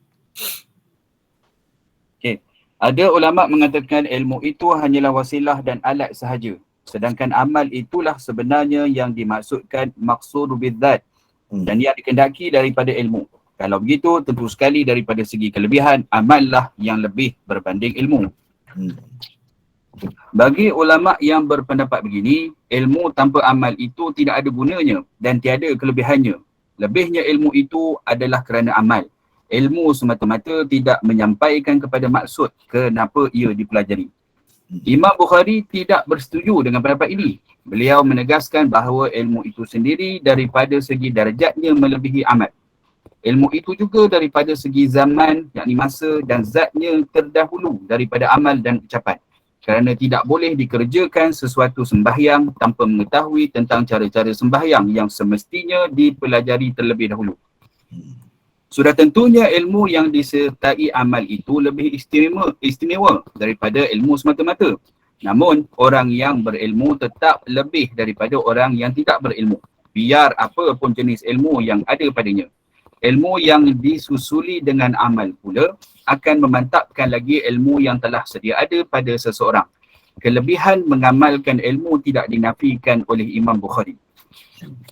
Okey. Ada ulama mengatakan ilmu itu hanyalah wasilah dan alat sahaja. Sedangkan amal itulah sebenarnya yang dimaksudkan maqsud bidzat dan yang dikehendaki daripada ilmu. Kalau begitu, tentu sekali daripada segi kelebihan, amallah yang lebih berbanding ilmu. Bagi ulama yang berpendapat begini, ilmu tanpa amal itu tidak ada gunanya dan tiada kelebihannya. Lebihnya ilmu itu adalah kerana amal. Ilmu semata-mata tidak menyampaikan kepada maksud kenapa ia dipelajari. Imam Bukhari tidak bersetuju dengan pendapat ini. Beliau menegaskan bahawa ilmu itu sendiri daripada segi darjatnya melebihi amal. Ilmu itu juga daripada segi zaman, yakni masa dan zatnya terdahulu daripada amal dan ucapan. Kerana tidak boleh dikerjakan sesuatu sembahyang tanpa mengetahui tentang cara-cara sembahyang yang semestinya dipelajari terlebih dahulu. Sudah tentunya ilmu yang disertai amal itu lebih istimewa daripada ilmu semata-mata. Namun, orang yang berilmu tetap lebih daripada orang yang tidak berilmu, biar apa pun jenis ilmu yang ada padanya. Ilmu yang disusuli dengan amal pula akan memantapkan lagi ilmu yang telah sedia ada pada seseorang. Kelebihan mengamalkan ilmu tidak dinafikan oleh Imam Bukhari.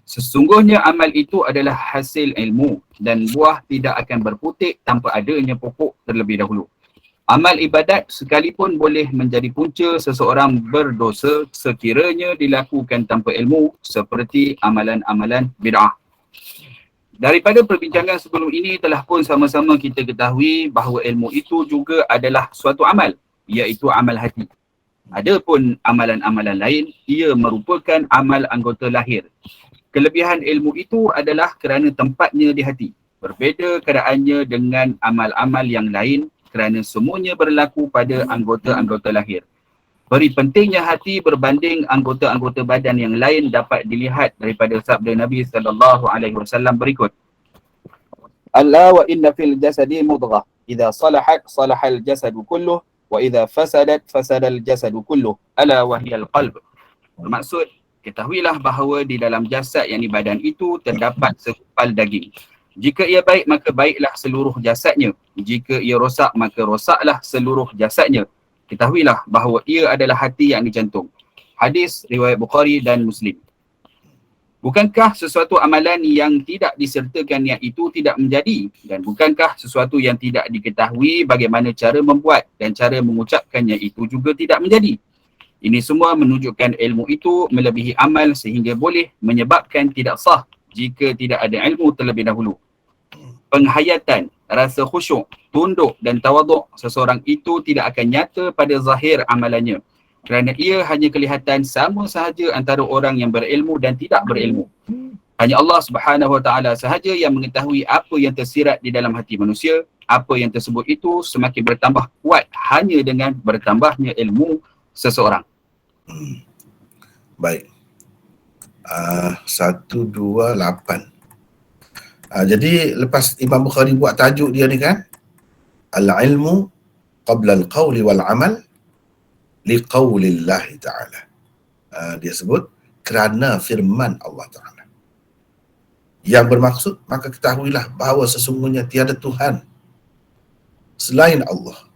Sesungguhnya amal itu adalah hasil ilmu dan buah tidak akan berputik tanpa adanya pokok terlebih dahulu. Amal ibadat sekalipun boleh menjadi punca seseorang berdosa sekiranya dilakukan tanpa ilmu seperti amalan-amalan bid'ah. Daripada perbincangan sebelum ini telah pun sama-sama kita ketahui bahawa ilmu itu juga adalah suatu amal, iaitu amal hati. Adapun amalan-amalan lain, ia merupakan amal anggota lahir. Kelebihan ilmu itu adalah kerana tempatnya di hati. Berbeza keadaannya dengan amal-amal yang lain kerana semuanya berlaku pada anggota-anggota lahir. Peri pentingnya hati berbanding anggota-anggota badan yang lain dapat dilihat daripada sabda Nabi SAW berikut. Ala wa inna fil jasadi mudghah. Idza salahat salahal jasadu kulluh wa idza fasadat fasadal jasadu kulluh. Ala wa hiyal qalb. Bermaksud, ketahuilah bahawa di dalam jasad yakni badan itu terdapat segumpal daging. Jika ia baik maka baiklah seluruh jasadnya. Jika ia rosak maka rosaklah seluruh jasadnya. Ketahuilah bahawa ia adalah hati yang dijantung. Hadis riwayat Bukhari dan Muslim. Bukankah sesuatu amalan yang tidak disertakan niat itu tidak menjadi? Dan bukankah sesuatu yang tidak diketahui bagaimana cara membuat dan cara mengucapkannya itu juga tidak menjadi? Ini semua menunjukkan ilmu itu melebihi amal sehingga boleh menyebabkan tidak sah jika tidak ada ilmu terlebih dahulu. Penghayatan, rasa khusyuk, tunduk dan tawaduk seseorang itu tidak akan nyata pada zahir amalannya, kerana ia hanya kelihatan sama sahaja antara orang yang berilmu dan tidak berilmu. Hanya Allah Subhanahu Wa Taala sahaja yang mengetahui apa yang tersirat di dalam hati manusia. Apa yang tersebut itu semakin bertambah kuat hanya dengan bertambahnya ilmu seseorang. Baik. 128. Jadi lepas Imam Bukhari buat tajuk dia ni kan, al-ilmu qabla al-qawli wal amal liqawlillahi ta'ala. Dia sebut kerana firman Allah Ta'ala. Yang bermaksud, maka ketahuilah bahawa sesungguhnya tiada Tuhan selain Allah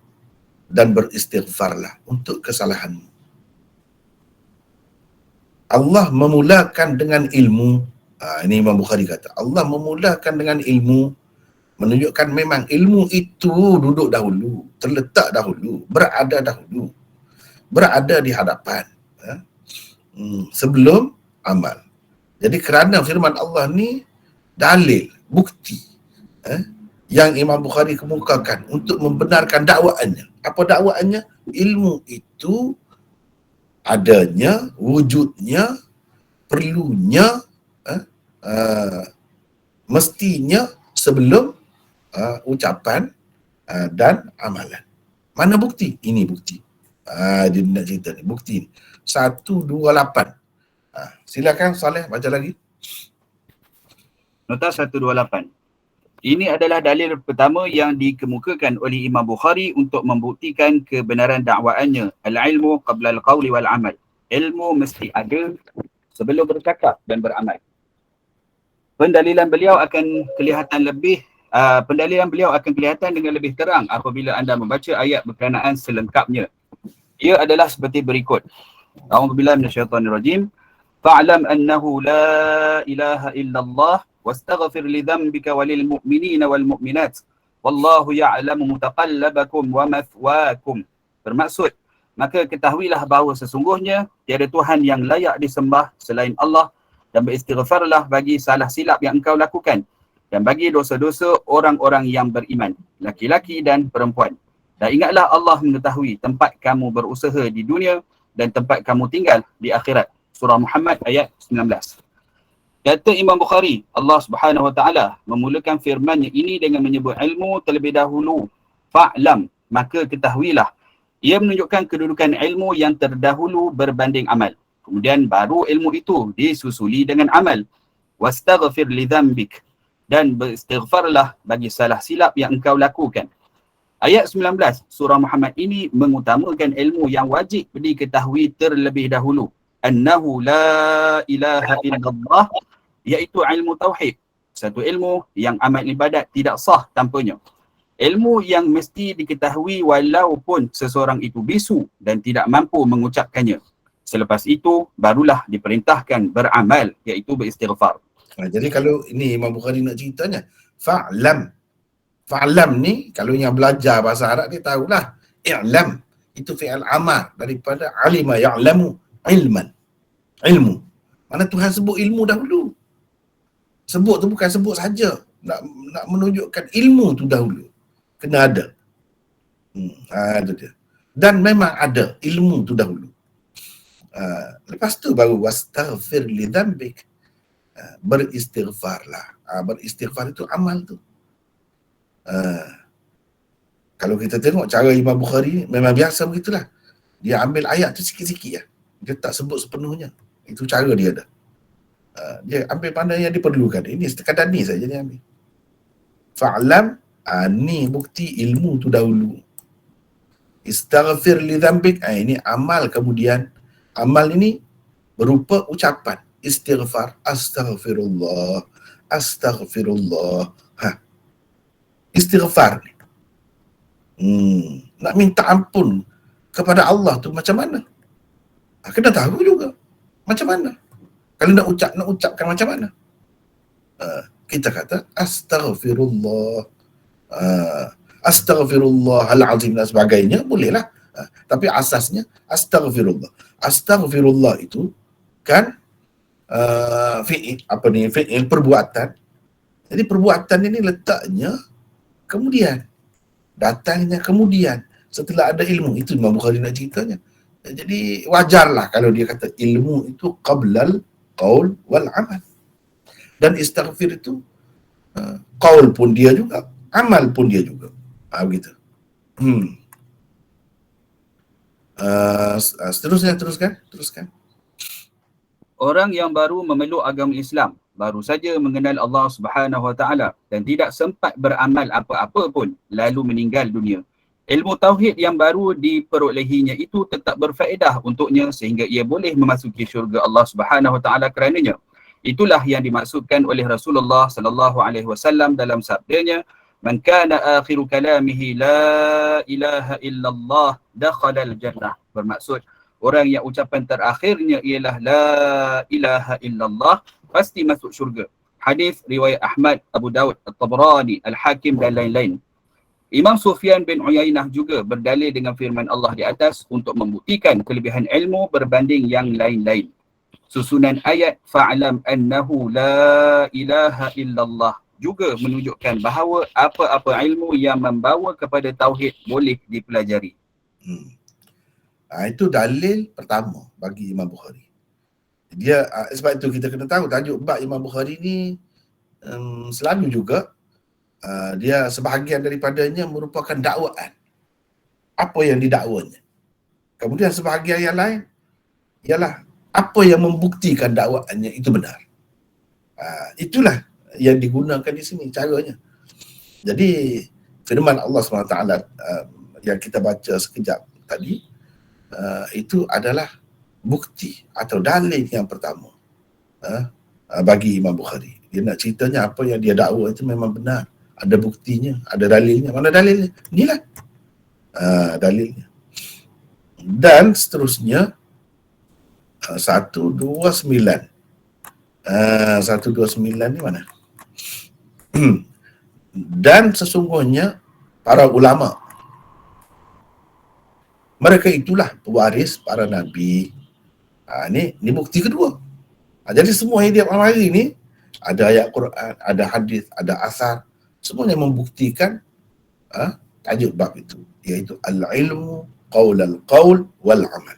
dan beristighfarlah untuk kesalahanmu. Allah memulakan dengan ilmu. Ini Imam Bukhari kata, Allah memulakan dengan ilmu, menunjukkan memang ilmu itu duduk dahulu, terletak dahulu, berada di hadapan sebelum amal. Jadi kerana firman Allah ni dalil, bukti yang Imam Bukhari kemukakan untuk membenarkan dakwaannya. Apa dakwaannya? Ilmu itu adanya, wujudnya, perlunya, mestinya sebelum ucapan dan amalan. Mana bukti? Ini bukti. Dia nak cerita ni, bukti ni. 128. Silakan Saleh baca lagi. Nota 128. Ini adalah dalil pertama yang dikemukakan oleh Imam Bukhari untuk membuktikan kebenaran dakwaannya. Al-ilmu qabla al-qawli wal amal. Ilmu mesti ada sebelum bercakap dan beramal. Pendalilan beliau akan kelihatan dengan lebih terang apabila anda membaca ayat berkenaan selengkapnya. Ia adalah seperti berikut. A'udzubillahi minasyaitonirrajim. Fa'lam annahu la ilaha illallah wastaghfir li dhanbika walil mu'minina wal mu'minat wallahu ya'lamu mutaqallabakum wa mathwaakum. Bermaksud, maka ketahuilah bahawa sesungguhnya tiada Tuhan yang layak disembah selain Allah, dan beristighfarlah bagi salah silap yang engkau lakukan dan bagi dosa-dosa orang-orang yang beriman, laki-laki dan perempuan. Dan ingatlah Allah mengetahui tempat kamu berusaha di dunia dan tempat kamu tinggal di akhirat. Surah Muhammad ayat 19. Kata Imam Bukhari, Allah Subhanahu Wa Taala memulakan firman-Nya ini dengan menyebut ilmu terlebih dahulu. Fa'lam, maka ketahuilah. Ia menunjukkan kedudukan ilmu yang terdahulu berbanding amal. Kemudian baru ilmu itu disusuli dengan amal. Wastaghfir li dhanbik, dan beristighfarlah bagi salah silap yang engkau lakukan. Ayat 19 surah Muhammad ini mengutamakan ilmu yang wajib diketahui terlebih dahulu. Annahu la ilaha illallah, iaitu ilmu tauhid. Satu ilmu yang amal ibadat tidak sah tanpanya. Ilmu yang mesti diketahui walaupun seseorang itu bisu dan tidak mampu mengucapkannya. Selepas itu barulah diperintahkan beramal, iaitu beristighfar. Jadi kalau ini Imam Bukhari nak ceritanya, fa'lam. Fa'lam ni kalau yang belajar bahasa Arab dia tahulah. I'lam itu fi'al amar daripada alima ya'lamu ilman. Ilmu. Mana Tuhan sebut ilmu dahulu. Sebut tu bukan sebut saja. Nak menunjukkan ilmu tu dahulu. Kena ada. Itu dia. Dan memang ada ilmu tu dahulu. Lepas tu baru wastaghfir li dhanbik. Beristighfarlah. Beristighfar itu amal tu. Kalau kita tengok cara Imam Bukhari memang biasa begitulah. Dia ambil ayat tu sikit-sikit lah. Dia tak sebut sepenuhnya. Itu cara dia dah. Dia ambil mana yang diperlukan. Ini sekadar ni saja dia ambil. Fa'lam, ni bukti ilmu tu dahulu. Istaghfir li dhanbik, ini amal kemudian. Amal ini berupa ucapan. Istighfar, astaghfirullah, astaghfirullah. Istighfar ni. Nak minta ampun kepada Allah tu macam mana? Kena tahu juga macam mana. Kalau nak ucapkan macam mana? Kita kata astaghfirullah, astaghfirullahal azim dan sebagainya, bolehlah. Tapi asasnya astaghfirullah. Astaghfirullah itu kan fi'il perbuatan. Jadi perbuatan ini letaknya kemudian, datangnya kemudian setelah ada ilmu. Itu Imam Bukhari nak ceritanya. Jadi wajarlah kalau dia kata ilmu itu qablal qaul wal amal. Dan istighfar itu qaul pun dia juga, amal pun dia juga. Begitu. Teruskan. Orang yang baru memeluk agama Islam, baru saja mengenal Allah Subhanahu Wa Taala dan tidak sempat beramal apa-apa pun lalu meninggal dunia. Ilmu tauhid yang baru diperolehinya itu tetap berfaedah untuknya sehingga ia boleh memasuki syurga Allah Subhanahu Wa Taala kerananya. Itulah yang dimaksudkan oleh Rasulullah sallallahu alaihi wasallam dalam sabdanya, "Man kana akhiru kalamihi la ilaha illallah dakhala al-jannah." Bermaksud orang yang ucapan terakhirnya ialah la ilaha illallah pasti masuk syurga. Hadis riwayat Ahmad, Abu Daud, At-Tabrani, Al-Hakim dan lain-lain. Imam Sufyan bin Uyainah juga berdalil dengan firman Allah di atas untuk membuktikan kelebihan ilmu berbanding yang lain-lain. Susunan ayat fa'lam annahu la ilaha illallah juga menunjukkan bahawa apa-apa ilmu yang membawa kepada tauhid boleh dipelajari. Itu dalil pertama bagi Imam Bukhari. Dia sebab itu kita kena tahu tajuk bab Imam Bukhari ni selalu juga dia sebahagian daripadanya merupakan dakwaan. Apa yang didakwanya. Kemudian sebahagian yang lain ialah apa yang membuktikan dakwaannya itu benar. Itulah yang digunakan di sini caranya. Jadi firman Allah SWT yang kita baca sekejap tadi itu adalah bukti atau dalil yang pertama bagi Imam Bukhari. Dia nak ceritanya apa yang dia dakwa itu memang benar. Ada buktinya, ada dalilnya. Mana dalilnya? Inilah dalilnya. Dan seterusnya 129. 129 ni mana? Dan sesungguhnya para ulama, mereka itulah pewaris para nabi. Ni bukti kedua. Jadi semua yang dia amali ni ada ayat Quran, ada hadis, ada asar, semuanya membuktikan tajuk bab itu, iaitu al-ilmu qaulal qaul wal amal.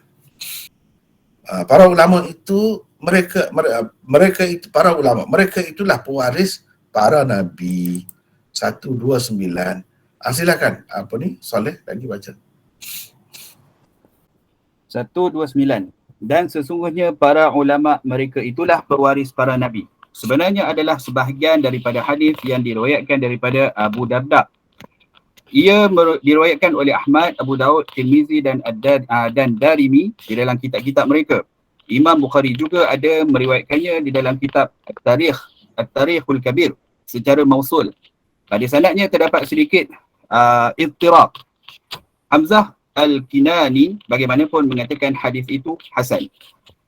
Para ulama itu mereka itu para ulama, mereka itulah pewaris para nabi. 129. Silakan Soleh lagi baca. 129. Dan sesungguhnya para ulama mereka itulah pewaris para nabi. Sebenarnya adalah sebahagian daripada hadis yang diriwayatkan daripada Abu Darda. Ia diriwayatkan oleh Ahmad, Abu Daud, Tirmizi dan Darimi di dalam kitab-kitab mereka. Imam Bukhari juga ada meriwayatkannya di dalam kitab At-Tarikhul Kabir secara mausul. Pada sanadnya terdapat sedikit ittirab. Hamzah Al-Kinani bagaimanapun mengatakan hadis itu hasan.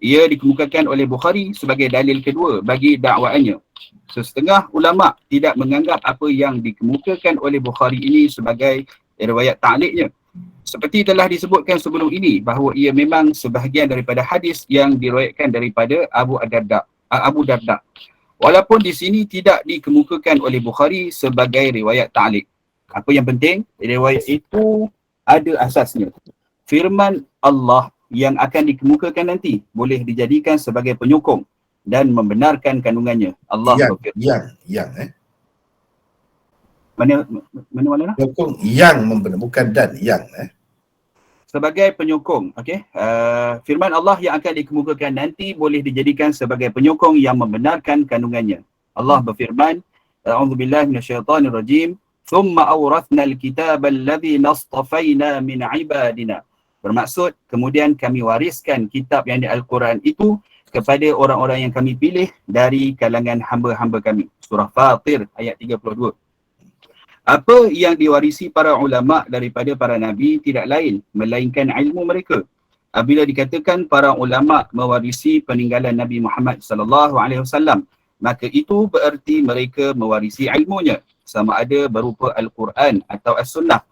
Ia dikemukakan oleh Bukhari sebagai dalil kedua bagi dakwaannya. Setengah ulama tidak menganggap apa yang dikemukakan oleh Bukhari ini sebagai riwayat ta'liqnya. Seperti telah disebutkan sebelum ini bahawa ia memang sebahagian daripada hadis yang diriwayatkan daripada Abu Darda. Walaupun di sini tidak dikemukakan oleh Bukhari sebagai riwayat ta'liq. Apa yang penting, riwayat itu ada asasnya. Firman Allah yang akan dikemukakan nanti boleh dijadikan sebagai penyokong dan membenarkan kandungannya. Allah yang mana? Penyokong yang membenar, bukan dan yang sebagai penyokong. Okey. Firman Allah yang akan dikemukakan nanti boleh dijadikan sebagai penyokong yang membenarkan kandungannya. Allah berfirman, A'udzubillahi minasyaitonirrajim. Thumma awrathnal kitaba alladhi nastafaina min ibadina. Bermaksud, kemudian kami wariskan kitab yang di Al-Quran itu kepada orang-orang yang kami pilih dari kalangan hamba-hamba kami. Surah Fatir ayat 32. Apa yang diwarisi para ulama daripada para nabi tidak lain melainkan ilmu mereka. apabila dikatakan para ulama mewarisi peninggalan Nabi Muhammad sallallahu alaihi wasallam, maka itu bererti mereka mewarisi ilmunya, sama ada berupa Al-Quran atau As-Sunnah.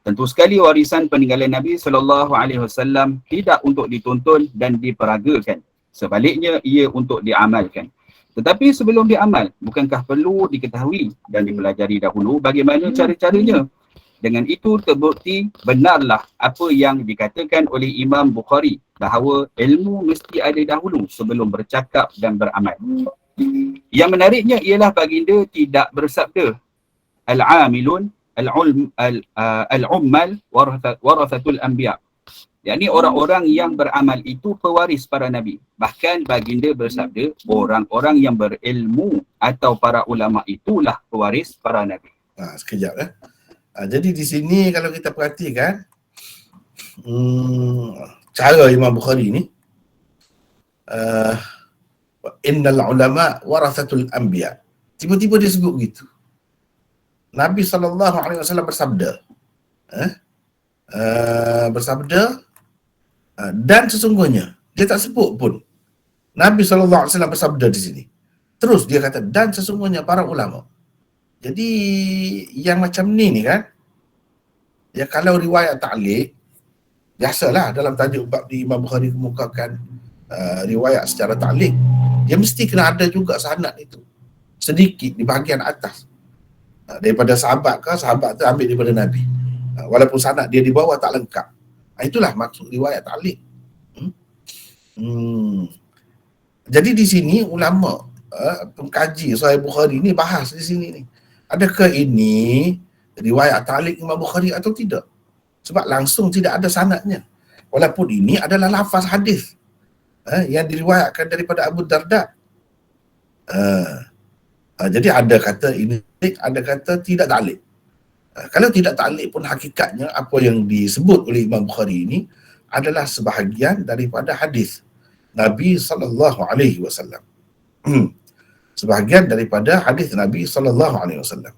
Tentu sekali warisan peninggalan Nabi sallallahu alaihi wasallam tidak untuk ditonton dan diperagakan. Sebaliknya, ia untuk diamalkan. Tetapi sebelum diamal, bukankah perlu diketahui dan dipelajari dahulu bagaimana cara-caranya? Dengan itu terbukti benarlah apa yang dikatakan oleh Imam Bukhari bahawa ilmu mesti ada dahulu sebelum bercakap dan beramal. Yang menariknya ialah baginda tidak bersabda al-amilun al-ummal warathatul anbiya. Yakni orang-orang yang beramal itu pewaris para nabi. Bahkan baginda bersabda orang-orang yang berilmu atau para ulama itulah pewaris para nabi. Sekejap jadi di sini kalau kita perhatikan cara Imam Bukhari ni innal ulama warathatul anbiya. Tiba-tiba dia sebut begitu. Nabi SAW bersabda dan sesungguhnya dia tak sebut pun Nabi SAW bersabda di sini. Terus dia kata dan sesungguhnya para ulama. Jadi yang macam ni kan, ya kalau riwayat ta'liq, biasalah dalam tajuk bab di Imam Bukhari kemukakan riwayat secara ta'liq, dia mesti kena ada juga sanad itu sedikit di bahagian atas daripada sahabat ke, sahabat tu ambil daripada Nabi, walaupun sanad dia di bawah tak lengkap. Itulah maksud riwayat ta'liq. Jadi di sini ulama pengkaji Sahih Bukhari ni bahas di sini ni, adakah ini riwayat ta'liq Imam Bukhari atau tidak? Sebab langsung tidak ada sanadnya. Walaupun ini adalah lafaz hadis yang diriwayatkan daripada Abu Darda. Jadi ada kata ini, ada kata tidak ta'liq. Kalau tidak ta'liq pun hakikatnya apa yang disebut oleh Imam Bukhari ini adalah sebahagian daripada hadis Nabi sallallahu alaihi wasallam. Sebahagian daripada hadis Nabi sallallahu alaihi wasallam,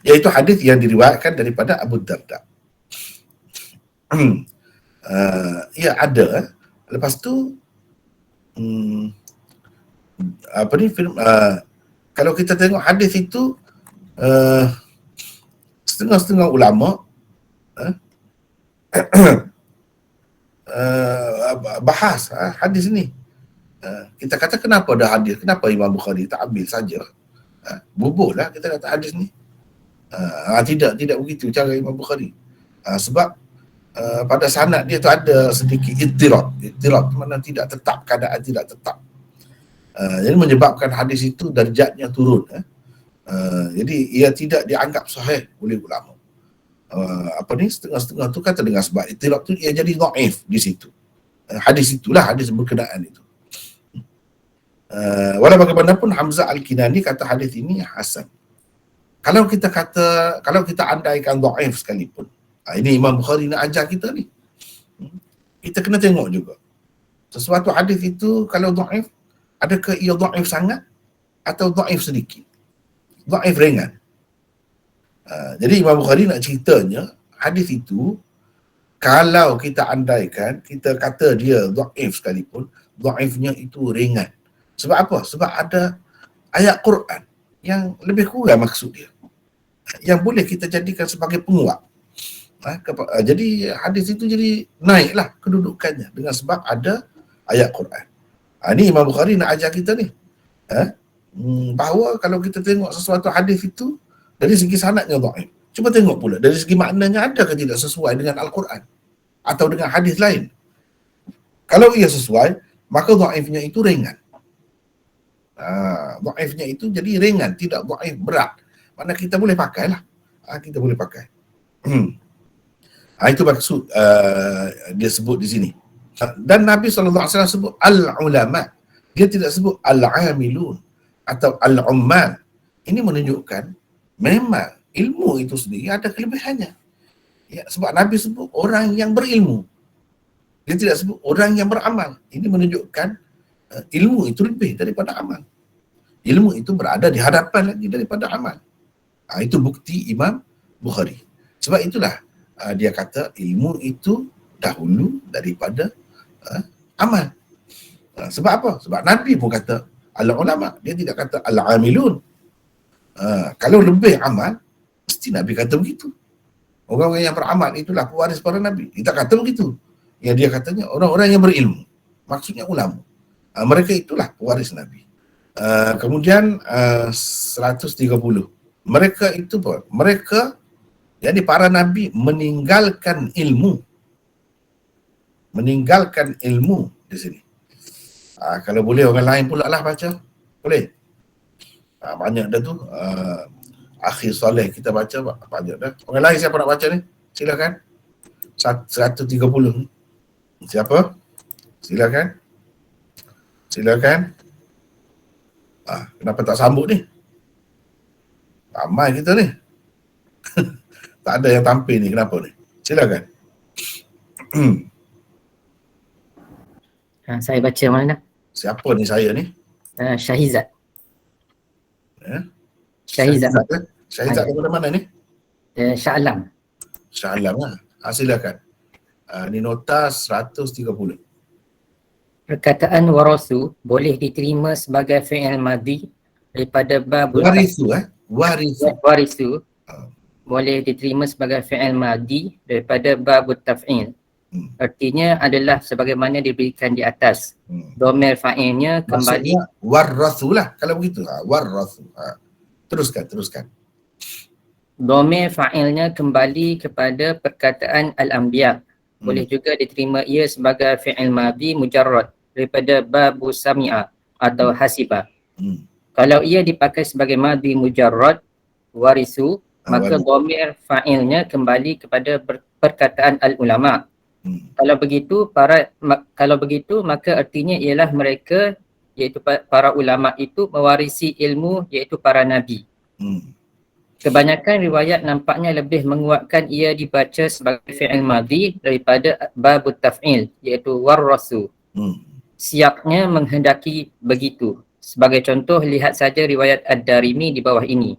iaitu hadis yang diriwayatkan daripada Abu Darda. Ya ada. Lepas tu kalau kita tengok hadis itu setengah-setengah ulama bahas hadis ni. Kita kata kenapa ada hadis, kenapa Imam Bukhari tak ambil saja, bubuhlah kita kata hadis ni. Tidak begitu cara Imam Bukhari. Sebab pada sanad dia tu ada sedikit ittirab mana tidak tetap, keadaan tidak tetap. Jadi menyebabkan hadis itu darjatnya turun. Jadi ia tidak dianggap sahih oleh ulama. Setengah-setengah tu kata dengan sebab ittirab tu ia jadi dhaif di situ. Hadis itulah hadis berkenaan itu. Walau bagaimanapun Hamzah Al-Kinani kata hadis ini hasan. Kalau kita andaikan dhaif sekalipun, ini Imam Bukhari nak ajar kita ni, kita kena tengok juga sesuatu hadis itu kalau dhaif, adakah ia dhaif sangat atau dhaif sedikit, dhaif ringan. Jadi Imam Bukhari nak ceritanya hadis itu kalau kita andaikan, kita kata dia dhaif sekalipun, dhaifnya itu ringan. Sebab apa? Sebab ada ayat Quran yang lebih kurang maksud dia, yang boleh kita jadikan sebagai penguat. Jadi hadis itu jadi naiklah kedudukannya dengan sebab ada ayat Quran. Ini Imam Bukhari nak ajar kita ni, bahawa kalau kita tengok sesuatu hadis itu dari segi sanadnya dhaif, cuba tengok pula dari segi maknanya adakah tidak sesuai dengan Al-Quran atau dengan hadis lain. Kalau ia sesuai, maka dhaifnya itu ringan. Dhaifnya itu jadi ringan, tidak dhaif berat. Mana kita boleh pakai lah. Kita boleh pakai. Itu maksud dia sebut di sini. Dan Nabi SAW sebut al-ulama. Dia tidak sebut al-amilun atau al-ummal. Ini menunjukkan memang ilmu itu sendiri ada kelebihannya. Ya, sebab Nabi sebut orang yang berilmu. Dia tidak sebut orang yang beramal. Ini menunjukkan ilmu itu lebih daripada amal. Ilmu itu berada di hadapan lagi daripada amal. Itu bukti Imam Bukhari. Sebab itulah dia kata ilmu itu dahulu daripada amal. Sebab apa? Sebab Nabi pun kata al-ulama, dia tidak kata al-amilun. Kalau lebih amal, mesti Nabi kata begitu. Orang-orang yang beramal itulah pewaris para Nabi. Dia tak kata begitu. Yang dia katanya orang-orang yang berilmu. Maksudnya ulama. Mereka itulah pewaris Nabi. Kemudian 130. Mereka itu apa? Mereka, jadi para Nabi meninggalkan ilmu. Meninggalkan ilmu di sini. Kalau boleh orang lain pula lah baca. Boleh? Banyak dah tu. Akhir Saleh kita baca banyak dah. Orang lain siapa nak baca ni? Silakan. 130. Siapa? Silakan. Kenapa tak sambut ni? Ramai kita ni. Tak ada yang tampil ni, kenapa ni? Silakan. Saya baca mana? Siapa ni saya ni? Syahizat. Syahizat daripada mana ni? Shah Alam. Shah Alam lah. Silakan. Ni nota 130. Perkataan warasu boleh diterima sebagai fi'il madhi daripada bab warisu boleh diterima sebagai fi'il madhi daripada bab taf'il. Artinya adalah sebagaimana diberikan di atas. Dhamir fa'ilnya kembali warrathu lah kalau begitu. Warrathu. Teruskan. Dhamir fa'ilnya kembali kepada perkataan al-anbiya. Boleh juga diterima ia sebagai fi'il madhi mujarrad daripada babu sami'a atau hasiba. Kalau ia dipakai sebagai madhi mujarrad warisu, maka dhamir fa'ilnya kembali kepada perkataan al-ulama. Kalau begitu maka artinya ialah mereka, iaitu para ulama itu mewarisi ilmu, iaitu para nabi. Kebanyakan riwayat nampaknya lebih menguatkan ia dibaca sebagai fi'il madhi daripada babu taf'il, iaitu warrasu. Siapnya menghendaki begitu. Sebagai contoh, lihat saja riwayat Ad-Darimi di bawah ini.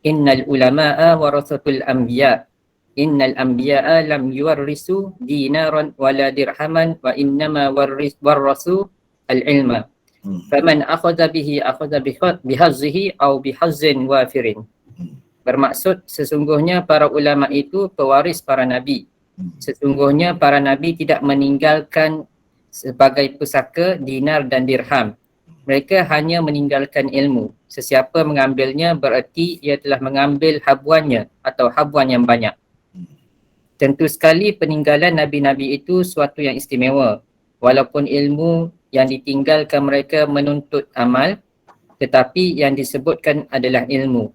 Innal ulama'a warathatul anbiya. Innal anbiya'a lam yuwarrisu dinaran wala dirhaman wa innama warrasu al-ilma. Faman akhadha bihi akhadha bihazzihi aw bihazzin wafirin. Bermaksud sesungguhnya para ulama itu pewaris para nabi. Sesungguhnya para nabi tidak meninggalkan sebagai pusaka dinar dan dirham. Mereka hanya meninggalkan ilmu. Sesiapa mengambilnya berarti ia telah mengambil habuannya atau habuan yang banyak. Tentu sekali peninggalan nabi-nabi itu suatu yang istimewa. Walaupun ilmu yang ditinggalkan mereka menuntut amal, tetapi yang disebutkan adalah ilmu.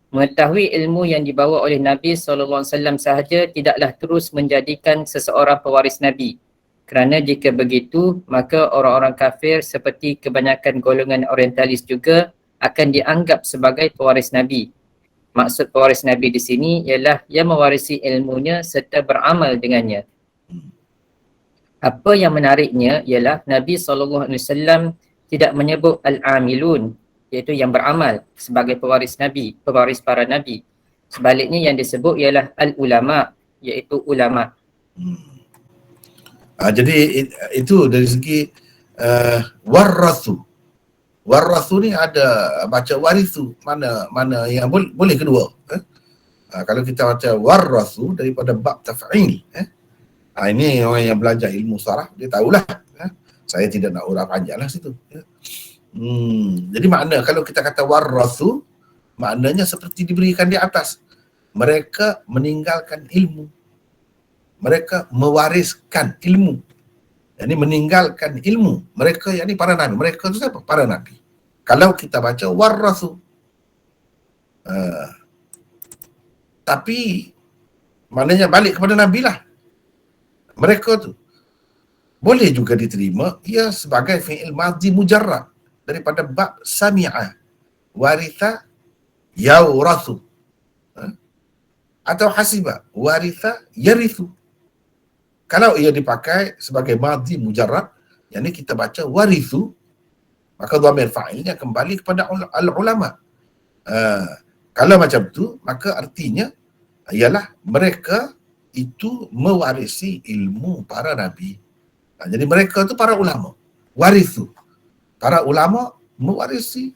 Mengetahui ilmu yang dibawa oleh Nabi SAW sahaja tidaklah terus menjadikan seseorang pewaris Nabi. Kerana jika begitu, maka orang-orang kafir seperti kebanyakan golongan orientalis juga akan dianggap sebagai pewaris Nabi. Maksud pewaris Nabi di sini ialah yang mewarisi ilmunya serta beramal dengannya. Apa yang menariknya ialah Nabi SAW tidak menyebut al-amilun, iaitu yang beramal, sebagai pewaris Nabi, pewaris para Nabi. Sebaliknya yang disebut ialah al-ulama, iaitu ulama. Jadi itu dari segi warrathu. Warrathu ni ada baca warithu, mana yang boleh kedua. Kalau kita baca warrathu daripada bab taf'il, ini orang yang belajar ilmu saraf dia tahulah. Saya tidak nak urang panjanglah situ. Jadi makna kalau kita kata warrathu, maknanya seperti diberikan di atas. Mereka meninggalkan ilmu. Mereka mewariskan ilmu. Jadi meninggalkan ilmu. Mereka yakni para nabi. Mereka itu siapa? Para nabi. Kalau kita baca warrathu. Tapi maknanya balik kepada nabi lah. Mereka tu boleh juga diterima ia sebagai fi'il madhi mujarrad daripada bab sami'a, waritha, yawrathu, atau hasiba, waritha, yarithu. Kalau ia dipakai sebagai madhi mujarrad, yakni kita baca warithu, maka dhamir fa'ilnya kembali kepada al-ulama. Kalau macam tu, maka artinya ialah mereka itu mewarisi ilmu para nabi. Jadi mereka tu para ulama, warithu. Para ulama mewarisi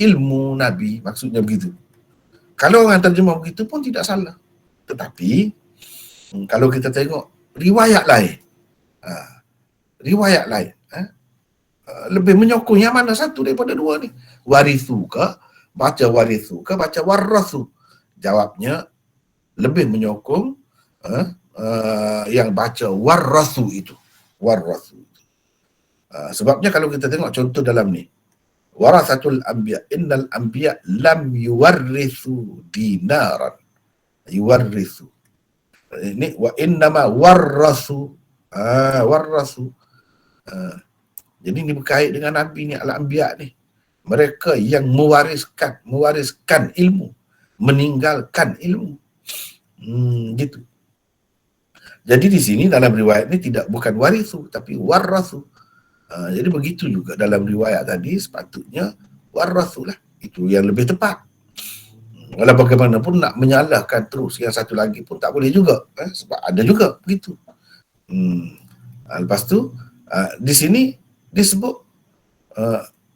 ilmu nabi, maksudnya begitu. Kalau orang terjemah begitu pun tidak salah. Tetapi kalau kita tengok riwayat lain, riwayat lain lebih menyokong yang mana satu daripada dua ni? Warithu ke, baca warithu ke, baca warrathu? Jawabnya lebih menyokong yang baca warrathu itu. Warrathu. Sebabnya kalau kita tengok contoh dalam ni, warathatul anbiya, innal anbiya lam yuwarrithu dinaran. Yuwarrithu. Ini wa innama warrathu. Warrathu. Jadi ini berkait dengan Nabi ni, al-anbiya ni. Mereka yang mewariskan ilmu, meninggalkan ilmu. Gitu. Jadi di sini dalam riwayat ni bukan warithu tapi warrathu. Jadi begitu juga dalam riwayat tadi, sepatutnya warrathu lah. Itu yang lebih tepat. Walau bagaimanapun nak menyalahkan terus yang satu lagi pun tak boleh juga. Sebab ada juga begitu. Lepas tu di sini disebut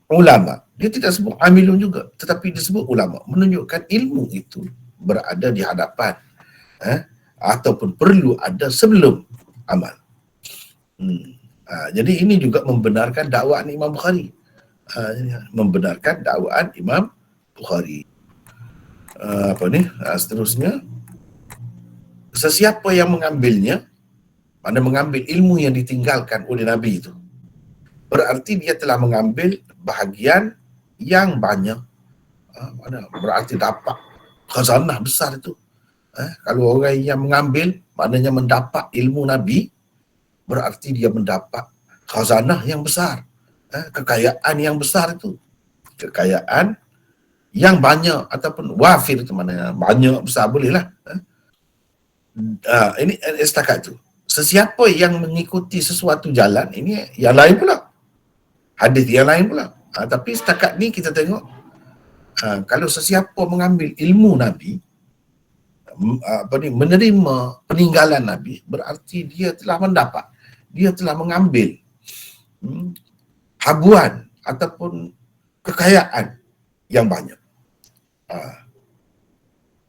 ulama. Dia tidak sebut amilun juga, tetapi disebut ulama, menunjukkan ilmu itu berada di hadapan ataupun perlu ada sebelum amal. Jadi ini juga membenarkan dakwaan Imam Bukhari. Membenarkan dakwaan Imam Bukhari. Seterusnya, sesiapa yang mengambilnya, mana mengambil ilmu yang ditinggalkan oleh Nabi itu, berarti dia telah mengambil bahagian yang banyak. Berarti dapat khazanah besar itu. Kalau orang yang mengambil, maknanya mendapat ilmu Nabi, berarti dia mendapat khazanah yang besar. Kekayaan yang besar itu. Kekayaan yang banyak ataupun wafir itu maknanya banyak, besar, bolehlah. Ini setakat itu. Sesiapa yang mengikuti sesuatu jalan, ini yang lain pula. Hadis yang lain pula. Tapi setakat ni kita tengok, kalau sesiapa mengambil ilmu Nabi, menerima peninggalan Nabi, berarti dia telah mendapat, dia telah mengambil habuan ataupun kekayaan yang banyak.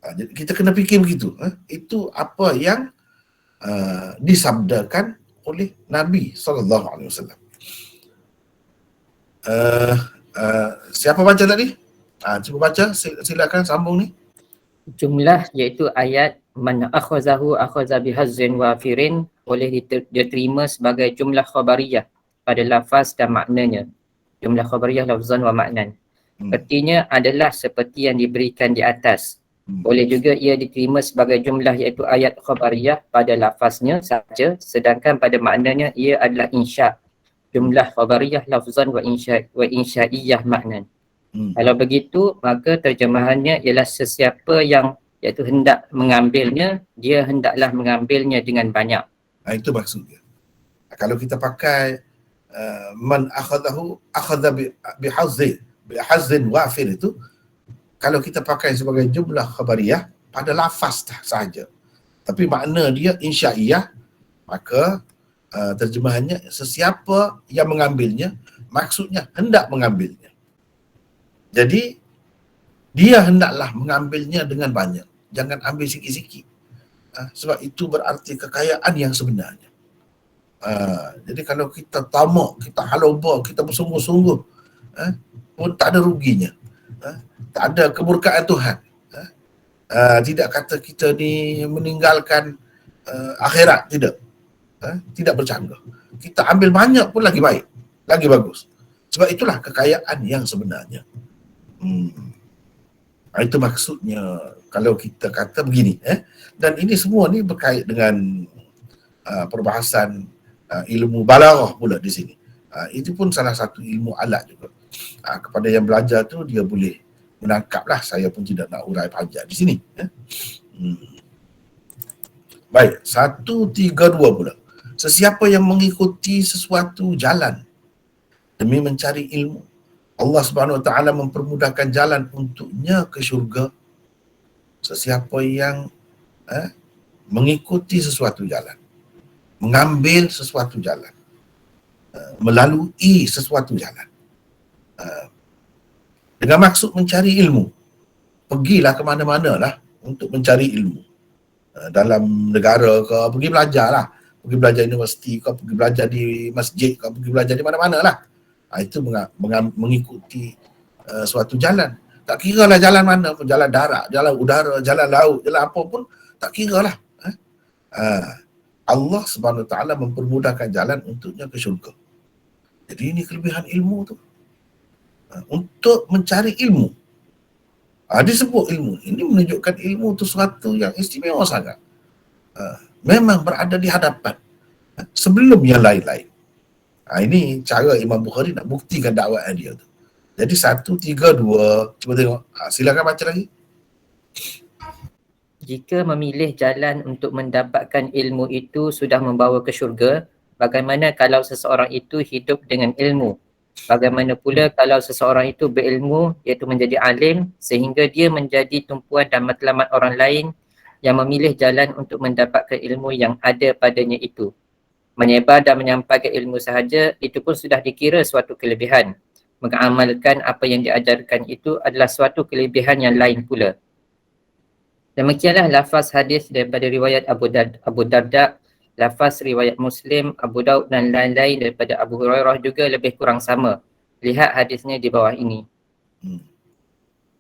Jadi kita kena fikir begitu. Itu apa yang disabdakan oleh Nabi SAW. Siapa baca tadi? Cuba baca, silakan sambung ni. Jumlah iaitu ayat man akhazahu akhaza bihazzin wafirin boleh diterima sebagai jumlah khabariyah pada lafaz dan maknanya. Jumlah khabariyah lafzan wa maknan. Artinya adalah seperti yang diberikan di atas. Boleh juga ia diterima sebagai jumlah iaitu ayat khabariyah pada lafaznya saja, sedangkan pada maknanya ia adalah insya. Jumlah khabariyah lafzan wa insya'iyah maknan. Kalau begitu, maka terjemahannya ialah sesiapa yang iaitu hendak mengambilnya, dia hendaklah mengambilnya dengan banyak. Itu maksudnya. Kalau kita pakai man akhadahu akhadha bihazzin wafir itu, kalau kita pakai sebagai jumlah khabariyah pada lafaz sahaja, tapi makna dia insya'iyah, maka terjemahannya sesiapa yang mengambilnya, maksudnya hendak mengambilnya. Jadi dia hendaklah mengambilnya dengan banyak, jangan ambil sikit-sikit. Sebab itu berarti kekayaan yang sebenarnya. Jadi kalau kita tamak, kita haloba, kita bersungguh-sungguh, pun tak ada ruginya. Tak ada kemurkaan Tuhan. Tidak kata kita ni meninggalkan akhirat, tidak. Tidak bercanggah. Kita ambil banyak pun lagi baik, lagi bagus. Sebab itulah kekayaan yang sebenarnya. Itu maksudnya kalau kita kata begini. Dan ini semua ni berkait dengan perbahasan ilmu balaghah pula di sini. Itu pun salah satu ilmu alat juga. Kepada yang belajar tu dia boleh menangkaplah. Saya pun tidak nak urai panjang di sini. Baik, 132 pula. Sesiapa yang mengikuti sesuatu jalan demi mencari ilmu, Allah Subhanahu Wa Taala mempermudahkan jalan untuknya ke syurga. Sesiapa yang mengikuti sesuatu jalan, mengambil sesuatu jalan, melalui sesuatu jalan, dengan maksud mencari ilmu. Pergilah ke mana-mana lah untuk mencari ilmu. Dalam negara ke, pergi belajar lah. Pergi belajar universiti ke, pergi belajar di masjid ke, pergi belajar di mana-mana lah. Itu mengikuti suatu jalan. Tak kira lah jalan mana pun, jalan darat, jalan udara, jalan laut, jalan apa pun, tak kira lah. Allah Subhanahu Wa Taala mempermudahkan jalan untuknya ke syurga. Jadi ini kelebihan ilmu tu. Untuk mencari ilmu. Disebut ilmu. Ini menunjukkan ilmu tu sesuatu yang istimewa sangat. Memang berada di hadapan sebelum yang lain-lain. Ini cara Imam Bukhari nak buktikan dakwaan dia tu. Jadi 1, 3, 2. Cuba tengok. Silakan baca lagi. Jika memilih jalan untuk mendapatkan ilmu itu sudah membawa ke syurga, bagaimana kalau seseorang itu hidup dengan ilmu? Bagaimana pula kalau seseorang itu berilmu, iaitu menjadi alim, sehingga dia menjadi tumpuan dan matlamat orang lain yang memilih jalan untuk mendapatkan ilmu yang ada padanya itu. Menyebar dan menyampaikan ilmu sahaja, itu pun sudah dikira suatu kelebihan. Mengamalkan apa yang diajarkan itu adalah suatu kelebihan yang lain pula. Demikianlah lafaz hadis daripada riwayat Abu Darda, lafaz riwayat Muslim, Abu Daud dan lain-lain daripada Abu Hurairah juga lebih kurang sama. Lihat hadisnya di bawah ini.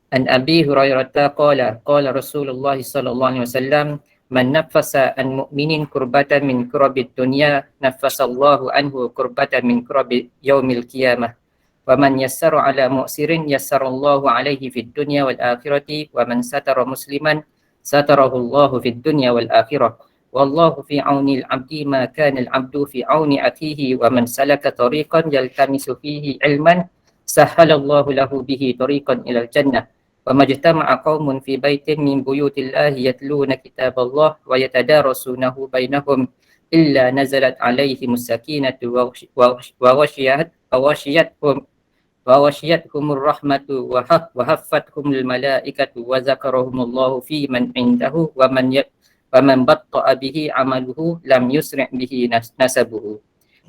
An Abi Hurairah qala Rasulullah sallallahu alaihi wasallam, man nafasa an mu'minin kurbatan min kurabid dunya nafasallahu anhu kurbatan min kurabi yaumil qiyamah. Wa man yassara ala mu'sirin yassarallahu alaihi fid dunya wal akhirati wa man satara musliman satarahullahu fid dunya wal akhirah. Wallahu fi auni al-'abdi ma kana al-'abdu fi auni akhihi wa man salaka tariqan yaltamisu fihi ilman sahhalallahu lahu bihi tariqan ila al-jannah. Wa majtama'a qaumun fi baitin min buyutillahi yatluna kitaballah wa yatadarasunahu bainahum illa nazalat 'alaihimus sakinatu wa washiyatuhumur rahmatu wa haffathumul malaikatu wa zakarahumullahu fi man indahu wa man batta'a bihi amaluhu lam yusri' bihi nasabuhu.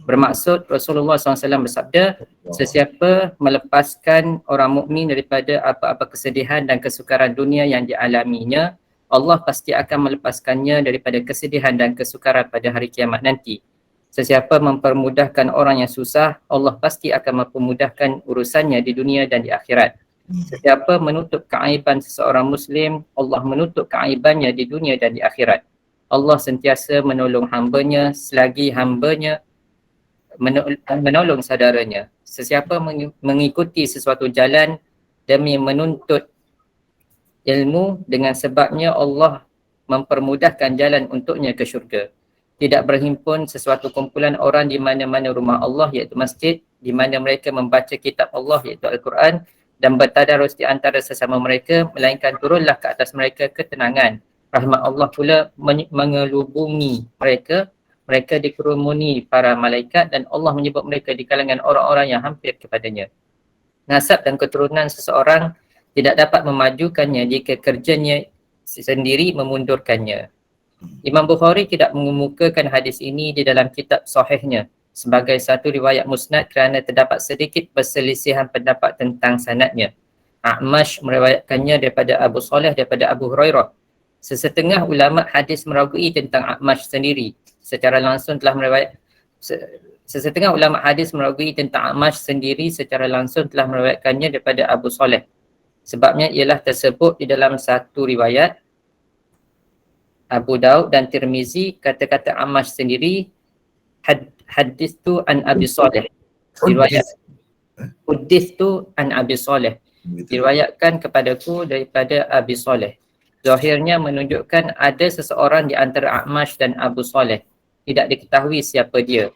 Bermaksud Rasulullah SAW bersabda, sesiapa melepaskan orang mukmin daripada apa-apa kesedihan dan kesukaran dunia yang dialaminya, Allah pasti akan melepaskannya daripada kesedihan dan kesukaran pada hari kiamat nanti. Sesiapa mempermudahkan orang yang susah, Allah pasti akan mempermudahkan urusannya di dunia dan di akhirat. Sesiapa menutup keaiban seseorang Muslim, Allah menutup keaibannya di dunia dan di akhirat. Allah sentiasa menolong hambanya selagi hambanya menolong saudaranya. Sesiapa mengikuti sesuatu jalan demi menuntut ilmu, dengan sebabnya Allah mempermudahkan jalan untuknya ke syurga. Tidak berhimpun sesuatu kumpulan orang di mana-mana rumah Allah, iaitu masjid, di mana mereka membaca kitab Allah, iaitu Al-Quran, dan bertadarus di antara sesama mereka, melainkan turunlah ke atas mereka ketenangan. Rahmat Allah pula mengelubungi mereka. Mereka dikerumuni para malaikat dan Allah menyebut mereka di kalangan orang-orang yang hampir kepadanya. Nasab dan keturunan seseorang tidak dapat memajukannya jika kerjanya sendiri memundurkannya. Imam Bukhari tidak mengemukakan hadis ini di dalam kitab sahihnya sebagai satu riwayat musnad kerana terdapat sedikit perselisihan pendapat tentang sanadnya. A'mash meriwayatkannya daripada Abu Saleh daripada Abu Hurairah. Sesetengah ulama hadis meragui tentang A'mash sendiri. Secara langsung telah sesetengah ulama hadis meragui tentang A'mash sendiri secara langsung telah meriwayatkannya daripada Abu Saleh. Sebabnya ialah tersebut di dalam satu riwayat Abu Daud dan Tirmizi, kata-kata A'mash sendiri, hadis tu an Abi Saleh. Riwayat hadis tu an Abi Saleh. Diriwayatkan kepadaku daripada Abi Saleh. Zahirnya menunjukkan ada seseorang di antara A'mash dan Abu Saleh. Tidak diketahui siapa dia.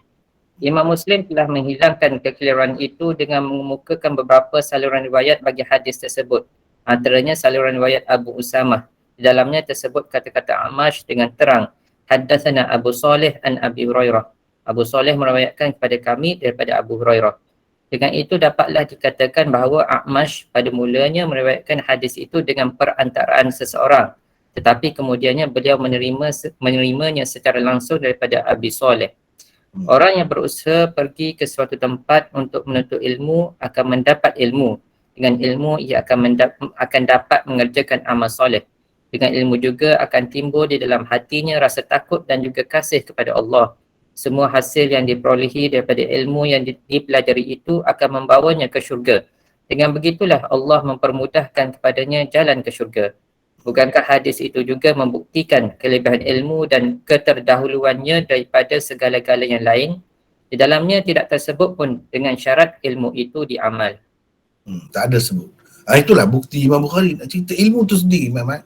Imam Muslim telah menghilangkan kekeliruan itu dengan mengemukakan beberapa saluran riwayat bagi hadis tersebut. Antaranya saluran riwayat Abu Usamah. Di dalamnya tersebut kata-kata A'mash dengan terang. Haddatsana Abu Saleh an Abi Hurairah. Abu Saleh meriwayatkan kepada kami daripada Abu Hurairah. Dengan itu dapatlah dikatakan bahawa A'mash pada mulanya meriwayatkan hadis itu dengan perantaraan seseorang. tetapi kemudiannya beliau menerimanya secara langsung daripada Abi Saleh. Orang yang berusaha pergi ke suatu tempat untuk menuntut ilmu akan mendapat ilmu. Dengan ilmu ia akan dapat mengerjakan amal soleh. Dengan ilmu juga akan timbul di dalam hatinya rasa takut dan juga kasih kepada Allah. Semua hasil yang diperolehi daripada ilmu yang dipelajari itu akan membawanya ke syurga. Dengan begitulah Allah mempermudahkan kepadanya jalan ke syurga. Bukankah hadis itu juga membuktikan kelebihan ilmu dan keterdahuluannya daripada segala-gala yang lain? Di dalamnya tidak tersebut pun dengan syarat ilmu itu diamal. Tak ada sebut. Itulah bukti Imam Bukhari nak cerita ilmu tu sendiri memang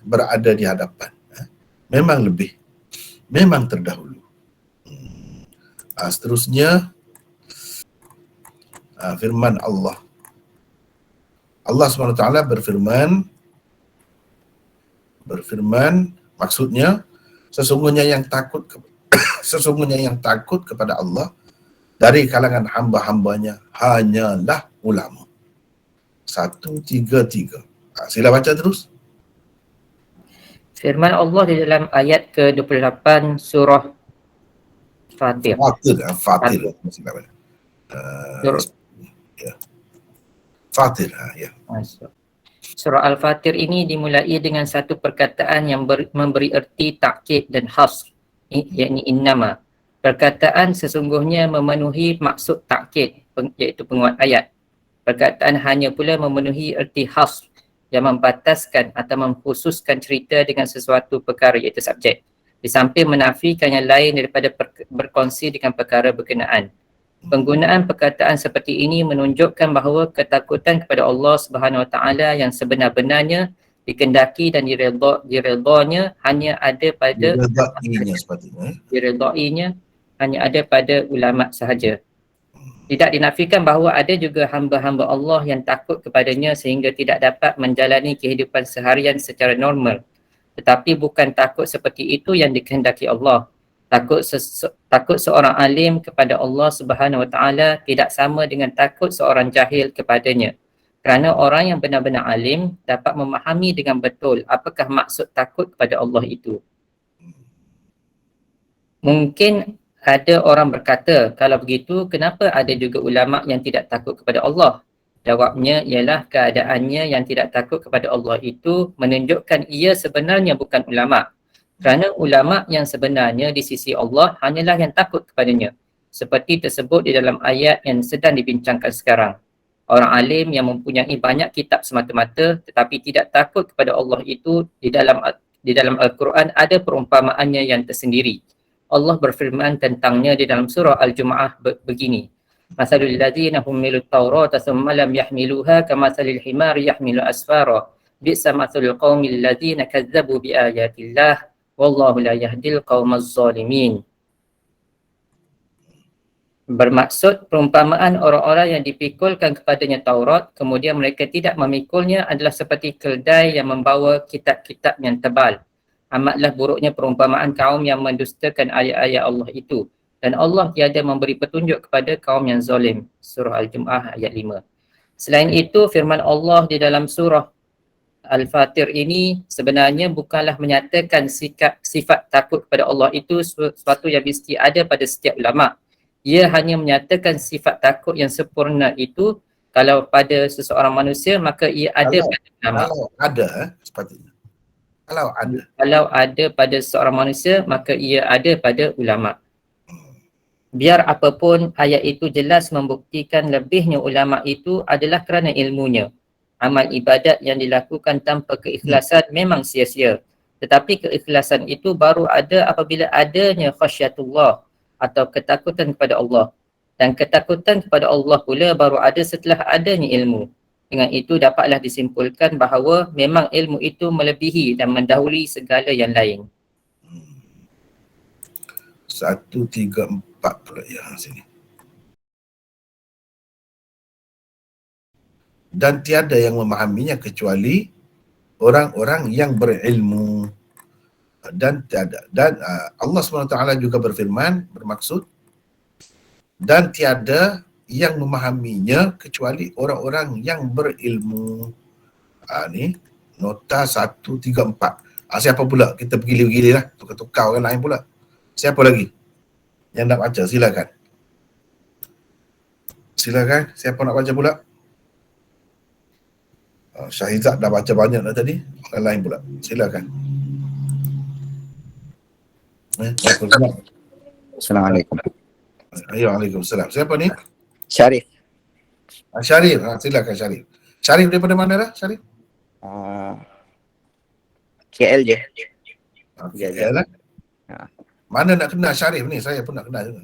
berada di hadapan. Memang lebih. Memang terdahulu. Seterusnya firman Allah. Allah SWT berfirman maksudnya sesungguhnya yang takut kepada Allah dari kalangan hamba-hambanya hanyalah ulama. 133. Sila baca terus. Firman Allah di dalam ayat ke-28 surah Fatir. Fatir. Fatir. Ya. Surah Al-Fatir ini dimulai dengan satu perkataan yang memberi erti takkid dan hasr, yakni innama. Perkataan sesungguhnya memenuhi maksud takkid, iaitu penguat ayat. Perkataan hanya pula memenuhi erti hasr yang membataskan atau mengkhususkan cerita dengan sesuatu perkara, iaitu subjek. Di samping menafikan yang lain daripada berkongsi dengan perkara berkenaan. Penggunaan perkataan seperti ini menunjukkan bahawa ketakutan kepada Allah Subhanahu Wa Taala yang sebenar-benarnya dikendaki dan diredainya hanya ada pada diredainya hanya ada pada ulama sahaja. Tidak dinafikan bahawa ada juga hamba-hamba Allah yang takut kepadanya sehingga tidak dapat menjalani kehidupan seharian secara normal. Tetapi bukan takut seperti itu yang dikehendaki Allah. Takut seorang alim kepada Allah Subhanahu Wa Taala tidak sama dengan takut seorang jahil kepadanya. Kerana orang yang benar-benar alim dapat memahami dengan betul apakah maksud takut kepada Allah itu. Mungkin ada orang berkata, kalau begitu kenapa ada juga ulama yang tidak takut kepada Allah? Jawabnya ialah keadaannya yang tidak takut kepada Allah itu menunjukkan ia sebenarnya bukan ulama. Kerana ulama yang sebenarnya di sisi Allah hanyalah yang takut kepadanya. Seperti tersebut di dalam ayat yang sedang dibincangkan sekarang. Orang alim yang mempunyai banyak kitab semata-mata tetapi tidak takut kepada Allah itu di dalam Al-Quran ada perumpamaannya yang tersendiri. Allah berfirman tentangnya di dalam surah Al-Jumu'ah begini. Masalul ladzina humilut Taurata thumma lam yahmiluha kamatsalil himari yahmilu asfara. Bi'sa matsalul qaumil ladzina kazzabu biayatillah. Wallahu la yahdil qaumaz zalimin. Bermaksud perumpamaan orang-orang yang dipikulkan kepadanya Taurat kemudian mereka tidak memikulnya adalah seperti keldai yang membawa kitab-kitab yang tebal. Amatlah buruknya perumpamaan kaum yang mendustakan ayat-ayat Allah itu, dan Allah tiada memberi petunjuk kepada kaum yang zalim. Surah Al-Jumu'ah ayat 5. Selain itu firman Allah di dalam surah Al-Fatir ini sebenarnya bukanlah menyatakan sifat takut kepada Allah itu sesuatu yang mesti ada pada setiap ulama. Ia hanya menyatakan sifat takut yang sempurna itu kalau pada seseorang manusia maka ia ada pada ulama. Kalau ada sepatutnya. Kalau ada pada seorang manusia maka ia ada pada ulama. Biar apapun ayat itu jelas membuktikan lebihnya ulama itu adalah kerana ilmunya. Amal ibadat yang dilakukan tanpa keikhlasan memang sia-sia. Tetapi keikhlasan itu baru ada apabila adanya khasyatullah atau ketakutan kepada Allah. Dan ketakutan kepada Allah pula baru ada setelah adanya ilmu. Dengan itu dapatlah disimpulkan bahawa memang ilmu itu melebihi dan mendahului segala yang lain. 134 pula ya sini. Dan tiada yang memahaminya kecuali orang-orang yang berilmu. Dan Allah SWT juga berfirman, bermaksud, dan tiada yang memahaminya kecuali orang-orang yang berilmu. Ni Nota 134. Siapa pula? Kita bergili-gili lah. Tukar-tukar orang lain pula. Siapa lagi yang nak baca? Silakan. Silakan. Siapa nak baca pula? Syahizat dah baca banyak dah tadi. Orang lain pula. Silakan. Assalamualaikum. Waalaikumsalam. Siapa ni? Syarif. Syarif. Silakan Syarif. Syarif daripada mana dah? Syarif? KL je. KL lah. Mana nak kenal Syarif ni? Saya pun nak kenal juga.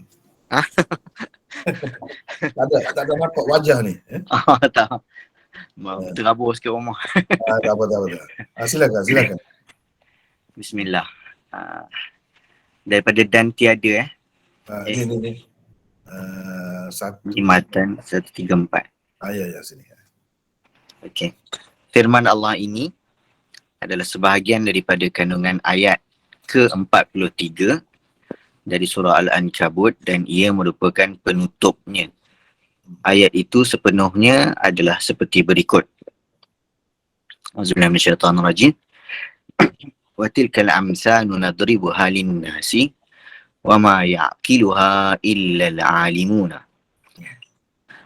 tak ada nampak wajah ni. Tak. Terabur sikit rumah. Tak apa. Silakan. Bismillah. Daripada dan tiada Ini. Jimatan 134. Ya, sini. Okey. Firman Allah ini adalah sebahagian daripada kandungan ayat ke-43 dari surah Al-Ankabut dan ia merupakan penutupnya. Ayat itu sepenuhnya adalah seperti berikut. Auzubillahi minasyaitonirrajim. Wa tilkal amsalu nadribuha lin-nasi wa ma ya'qiluha illa al-alimuna.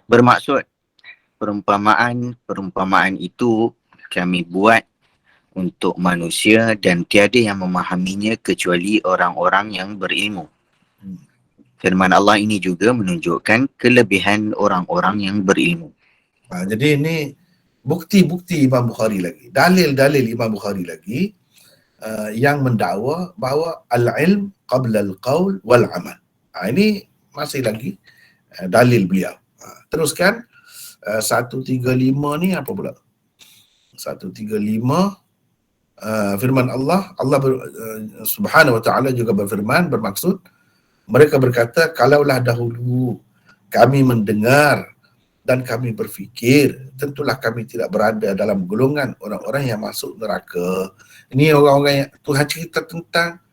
Bermaksud perumpamaan itu kami buat untuk manusia dan tiada yang memahaminya kecuali orang-orang yang berilmu. Firman Allah ini juga menunjukkan kelebihan orang-orang yang berilmu. Jadi ini bukti-bukti Imam Bukhari lagi. Dalil-dalil Imam Bukhari lagi yang mendakwa bahawa al-ilm qabla al-qawl wal-amal. Ini masih lagi dalil beliau. Teruskan 135 ni apa pula? 135 firman Allah Subhanahu wa ta'ala juga bermaksud mereka berkata, kalaulah dahulu kami mendengar dan kami berfikir, tentulah kami tidak berada dalam golongan orang-orang yang masuk neraka. Ini orang-orang yang Tuhan cerita tentang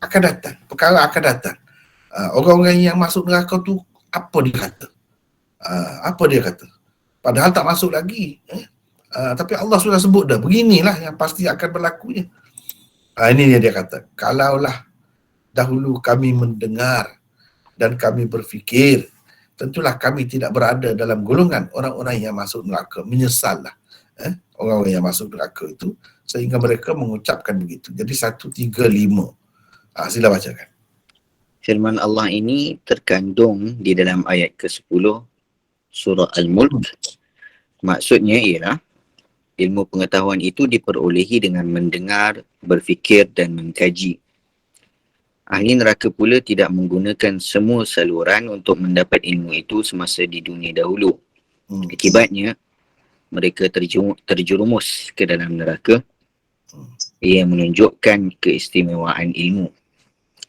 akan datang, perkara akan datang. Orang-orang yang masuk neraka tu apa dia kata? Apa dia kata? Padahal tak masuk lagi. Tapi Allah sudah sebut dah, beginilah yang pasti akan berlakunya. Ini dia kata, kalaulah dahulu kami mendengar dan kami berfikir, tentulah kami tidak berada dalam golongan orang-orang yang masuk neraka. Menyesallah orang-orang yang masuk neraka itu sehingga mereka mengucapkan begitu. Jadi 135. Sila bacakan. Firman Allah ini terkandung di dalam ayat ke-10 surah Al-Mulk. Maksudnya ialah ilmu pengetahuan itu diperolehi dengan mendengar, berfikir dan mengkaji. Ahli neraka pula tidak menggunakan semua saluran untuk mendapat ilmu itu semasa di dunia dahulu. Akibatnya, mereka terjerumus ke dalam neraka. Ia menunjukkan keistimewaan ilmu.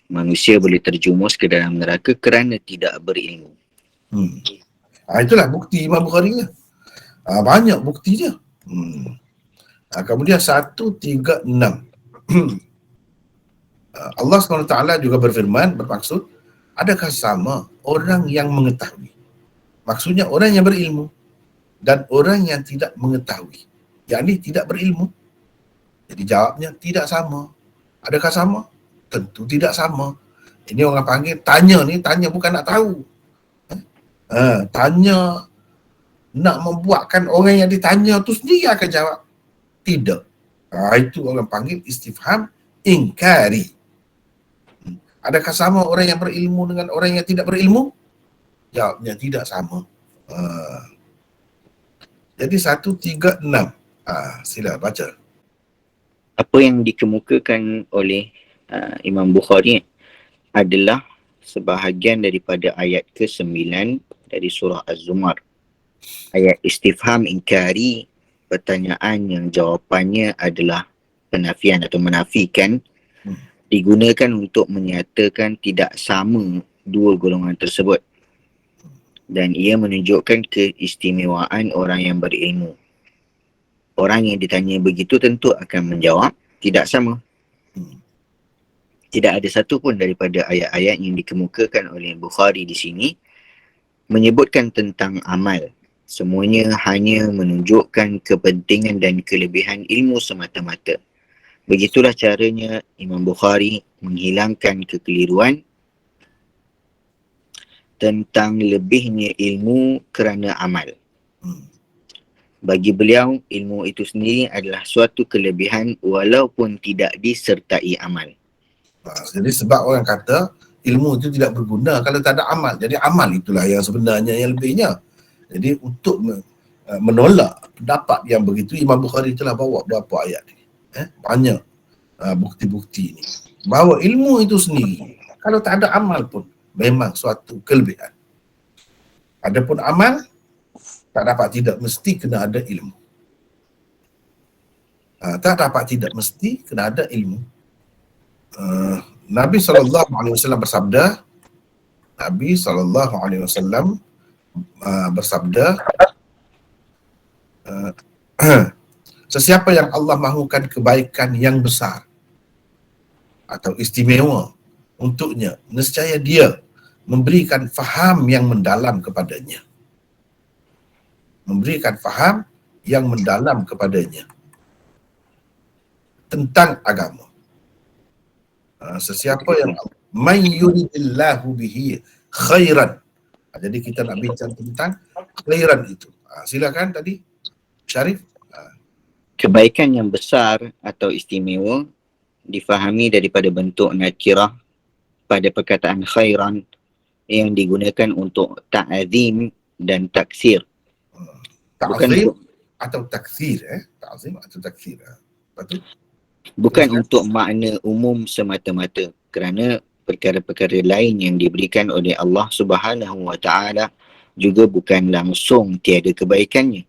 Manusia boleh terjerumus ke dalam neraka kerana tidak berilmu. Itulah bukti Imam Bukhari. Banyak bukti dia. Kemudian 136. Allah SWT juga berfirman, bermaksud, adakah sama orang yang mengetahui? Maksudnya orang yang berilmu dan orang yang tidak mengetahui, yakni tidak berilmu. Jadi jawabnya tidak sama. Adakah sama? Tentu tidak sama. Ini orang panggil tanya ni, tanya bukan nak tahu. Tanya nak membuatkan orang yang ditanya tu sendiri akan jawab tidak. Itu orang panggil istifham ingkari. Adakah sama orang yang berilmu dengan orang yang tidak berilmu? Jawabnya tidak sama. Jadi 136. Sila baca. Apa yang dikemukakan oleh Imam Bukhari adalah sebahagian daripada ayat ke-9 dari surah Az-Zumar. Ayat istifham ingkari, pertanyaan yang jawapannya adalah penafian atau menafikan, digunakan untuk menyatakan tidak sama dua golongan tersebut. Dan ia menunjukkan keistimewaan orang yang berilmu. Orang yang ditanya begitu tentu akan menjawab tidak sama. Tidak ada satu pun daripada ayat-ayat yang dikemukakan oleh Bukhari di sini menyebutkan tentang amal Semuanya hanya menunjukkan kepentingan dan kelebihan ilmu semata-mata. Begitulah caranya Imam Bukhari menghilangkan kekeliruan tentang lebihnya ilmu kerana amal. Bagi beliau, ilmu itu sendiri adalah suatu kelebihan walaupun tidak disertai amal. Jadi sebab orang kata ilmu itu tidak berguna kalau tak ada amal. Jadi amal itulah yang sebenarnya yang lebihnya. Jadi untuk menolak pendapat yang begitu, Imam Bukhari telah bawa beberapa ayat ni. Banyak bukti-bukti ni. Bahawa ilmu itu sendiri, kalau tak ada amal pun, memang suatu kelebihan. Adapun amal, tak dapat tidak mesti kena ada ilmu. Tak dapat tidak mesti kena ada ilmu. Nabi SAW bersabda, sesiapa yang Allah mahukan kebaikan yang besar atau istimewa untuknya, nescaya dia memberikan faham yang mendalam kepadanya. Memberikan faham yang mendalam kepadanya tentang agama. Sesiapa yang man yuridillahu bihi khairan. Jadi kita nak bincang tentang khairan itu. Silakan tadi Syarif. Kebaikan yang besar atau istimewa difahami daripada bentuk nakirah pada perkataan khairan yang digunakan untuk ta'zim dan taksir. Ta'zim atau taksir. Ta'zim atau taksir. Betul? Bukan untuk makna umum semata-mata, kerana perkara-perkara lain yang diberikan oleh Allah Subhanahu Wa Taala juga bukan langsung tiada kebaikannya.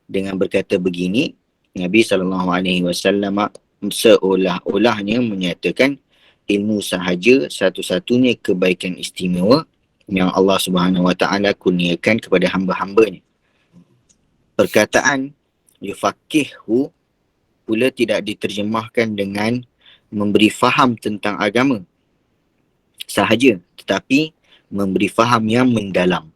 Dengan berkata begini, Nabi SAW seolah-olahnya menyatakan ilmu sahaja satu-satunya kebaikan istimewa yang Allah Subhanahu Wa Taala kurniakan kepada hamba-hambanya. Perkataan yufaqihu pula tidak diterjemahkan dengan memberi faham tentang agama sahaja, tetapi memberi faham yang mendalam.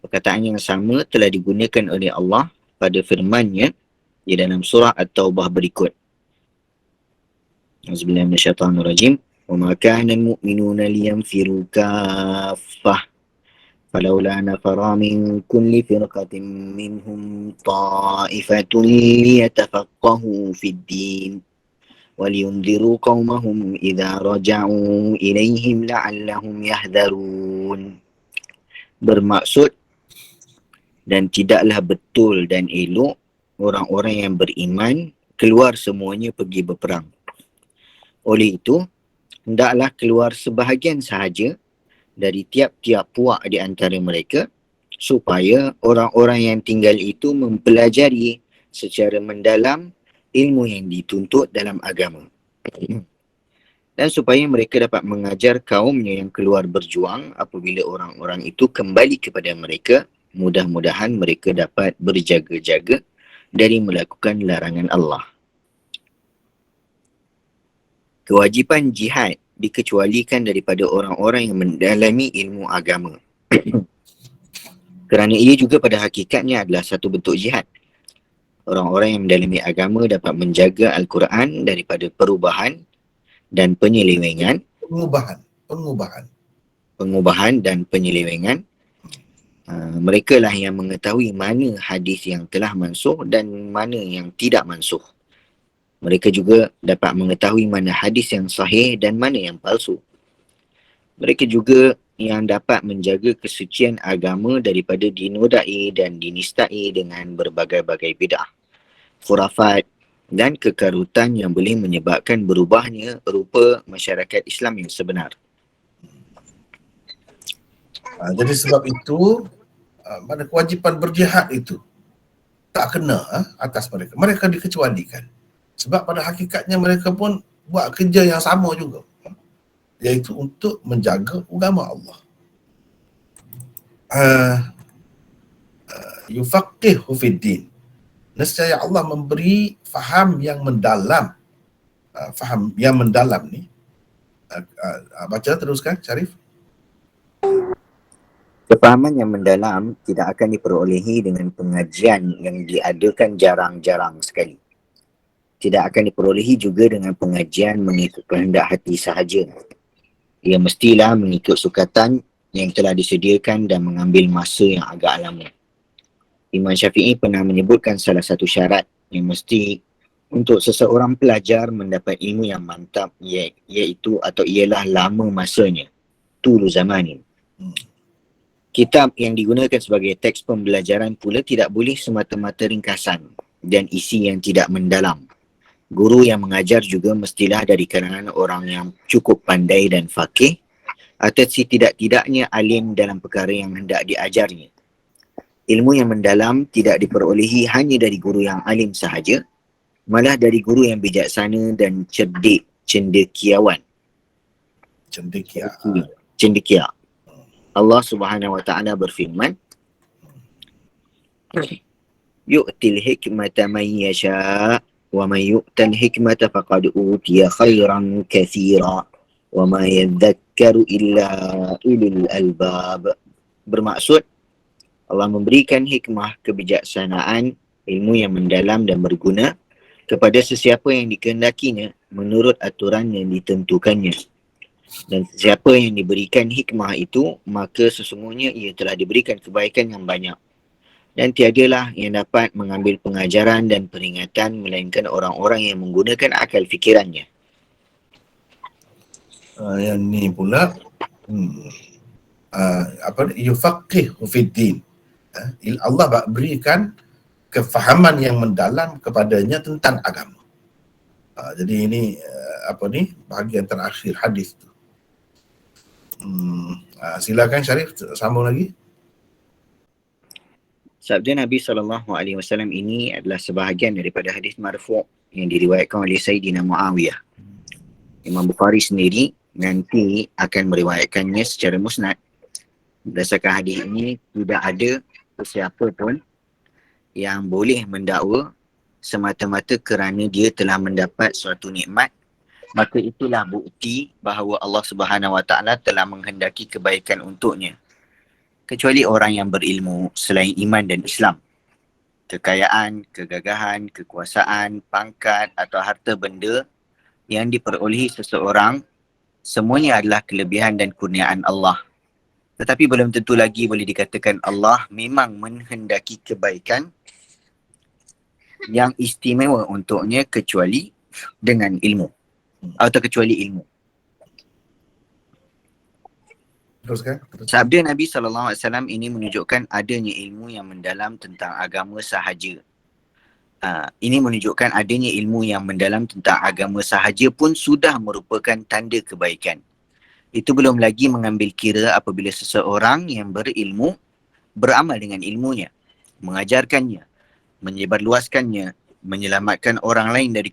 Perkataan yang sama telah digunakan oleh Allah pada firman-Nya di dalam surah At-Taubah berikut. Auzubillahi minasyaitonirrajim. Wa ma kana al-mu'minuna liyanfiru kaffah فلولا نفر من كل فرقة منهم طائفة ليتفقهوا في الدين ولينذروا قومهم إذا رجعوا إليهم لعلهم يحذرون. Bermaksud, dan tidaklah betul dan elok orang-orang yang beriman keluar semuanya pergi berperang. Oleh itu, hendaklah keluar sebahagian sahaja dari tiap-tiap puak di antara mereka, supaya orang-orang yang tinggal itu mempelajari secara mendalam ilmu yang dituntut dalam agama, dan supaya mereka dapat mengajar kaumnya yang keluar berjuang apabila orang-orang itu kembali kepada mereka. Mudah-mudahan mereka dapat berjaga-jaga dari melakukan larangan Allah. Kewajipan jihad dikecualikan daripada orang-orang yang mendalami ilmu agama. Kerana ia juga pada hakikatnya adalah satu bentuk jihad. Orang-orang yang mendalami agama dapat menjaga Al-Quran daripada perubahan dan penyelewengan. Pengubahan dan penyelewengan. Mereka lah yang mengetahui mana hadis yang telah mansuh dan mana yang tidak mansuh. Mereka juga dapat mengetahui mana hadis yang sahih dan mana yang palsu. Mereka juga yang dapat menjaga kesucian agama daripada dinodai dan dinistai dengan berbagai-bagai bid'ah, khurafat dan kekarutan yang boleh menyebabkan berubahnya rupa masyarakat Islam yang sebenar. Jadi sebab itu, pada kewajipan berjihad itu tak kena atas mereka. Mereka dikecualikan. Sebab pada hakikatnya mereka pun buat kerja yang sama juga, iaitu untuk menjaga agama Allah. Yufaqihu fiddin. Nescaya Allah memberi faham yang mendalam. Faham yang mendalam ni. Baca teruskan, Syarif. Kefahaman yang mendalam tidak akan diperolehi dengan pengajian yang diadakan jarang-jarang sekali. Tidak akan diperolehi juga dengan pengajian mengikut kehendak hati sahaja. Ia mestilah mengikut sukatan yang telah disediakan dan mengambil masa yang agak lama. Imam Syafi'i pernah menyebutkan salah satu syarat yang mesti untuk seseorang pelajar mendapat ilmu yang mantap iaitu atau ialah lama masanya, tulu zamanin. Kitab yang digunakan sebagai teks pembelajaran pula tidak boleh semata-mata ringkasan dan isi yang tidak mendalam. Guru yang mengajar juga mestilah dari kalangan orang yang cukup pandai dan faqih atau setidak-tidaknya alim dalam perkara yang hendak diajarnya. Ilmu yang mendalam tidak diperolehi hanya dari guru yang alim sahaja, malah dari guru yang bijaksana dan cerdik, cendekiawan. Cendekia. Allah Subhanahu wa taala berfirman, yu'til hikmata man yasha' wa man yu'tal hikmata faqad utiya khairan katsira wa ma yadhakkaru illa ulul albab. Bermaksud Allah memberikan hikmah, kebijaksanaan, ilmu yang mendalam dan berguna kepada sesiapa yang dikehendakinya menurut aturan yang ditentukannya. Dan siapa yang diberikan hikmah itu, maka sesungguhnya ia telah diberikan kebaikan yang banyak. Dan tiadalah yang dapat mengambil pengajaran dan peringatan melainkan orang-orang yang menggunakan akal fikirannya. Yang ni pula yufaqihu fid din. Allah berikan kefahaman yang mendalam kepadanya tentang agama. Jadi ini bahagian terakhir hadis tu. Silakan Syarif, sambung lagi. Sabda Nabi SAW ini adalah sebahagian daripada hadis marfu' yang diriwayatkan oleh Sayyidina Muawiyah. Imam Bukhari sendiri nanti akan meriwayatkannya secara musnad. Berdasarkan hadis ini, tidak ada sesiapa pun yang boleh mendakwa semata-mata kerana dia telah mendapat suatu nikmat, maka itulah bukti bahawa Allah Subhanahu Wa Taala telah menghendaki kebaikan untuknya. Kecuali orang yang berilmu selain iman dan Islam. Kekayaan, kegagahan, kekuasaan, pangkat atau harta benda yang diperolehi seseorang, semuanya adalah kelebihan dan kurniaan Allah. Tetapi belum tentu lagi boleh dikatakan Allah memang menghendaki kebaikan yang istimewa untuknya kecuali dengan ilmu atau kecuali ilmu. Teruskan. Sabda Nabi SAW ini menunjukkan adanya ilmu yang mendalam tentang agama sahaja. Ini menunjukkan adanya ilmu yang mendalam tentang agama sahaja pun sudah merupakan tanda kebaikan. Itu belum lagi mengambil kira apabila seseorang yang berilmu beramal dengan ilmunya, mengajarkannya, menyebarluaskannya, menyelamatkan orang lain dari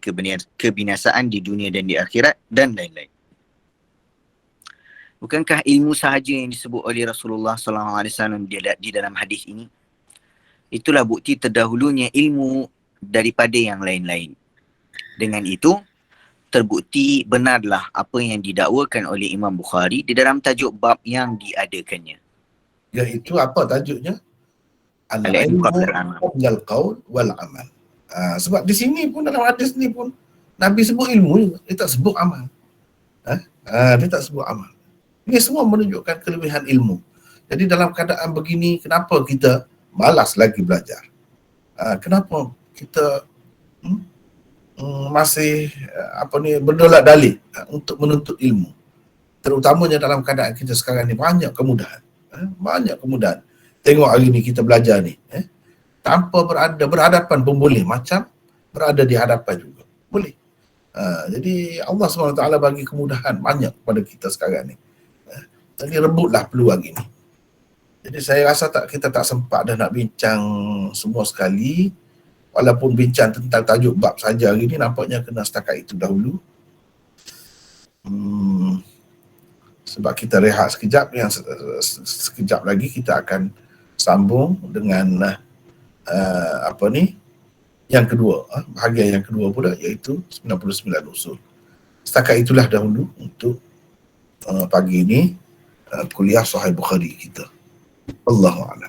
kebinasaan di dunia dan di akhirat dan lain-lain. Bukankah ilmu sahaja yang disebut oleh Rasulullah SAW di dalam hadis ini? Itulah bukti terdahulunya ilmu daripada yang lain-lain. Dengan itu, terbukti benarlah apa yang didakwakan oleh Imam Bukhari di dalam tajuk bab yang diadakannya. Iaitu apa tajuknya? Al-ilmu qablal qaul wal amal. Sebab di sini pun dalam hadis ni pun Nabi sebut ilmu, dia tak sebut amal. Dia tak sebut amal. Ini semua menunjukkan kelebihan ilmu. Jadi dalam keadaan begini, kenapa kita malas lagi belajar? Kenapa kita masih berdolak dalik untuk menuntut ilmu? Terutamanya dalam keadaan kita sekarang ni banyak kemudahan. Banyak kemudahan. Tengok hari ni kita belajar ni. Tanpa berhadapan pun boleh. Macam berada di hadapan juga. Boleh. Jadi Allah SWT bagi kemudahan banyak kepada kita sekarang ni. Jadi rebutlah peluang ini. Jadi saya rasa kita tak sempat dah nak bincang semua sekali. Walaupun bincang tentang tajuk bab saja hari ni, nampaknya kena setakat itu dahulu. Sebab kita rehat sekejap, yang sekejap lagi kita akan sambung dengan yang kedua, bahagian yang kedua pula, iaitu 99 usul. Setakat itulah dahulu untuk pagi ini kuliah Sahih Bukhari kita. Allahu a'lam.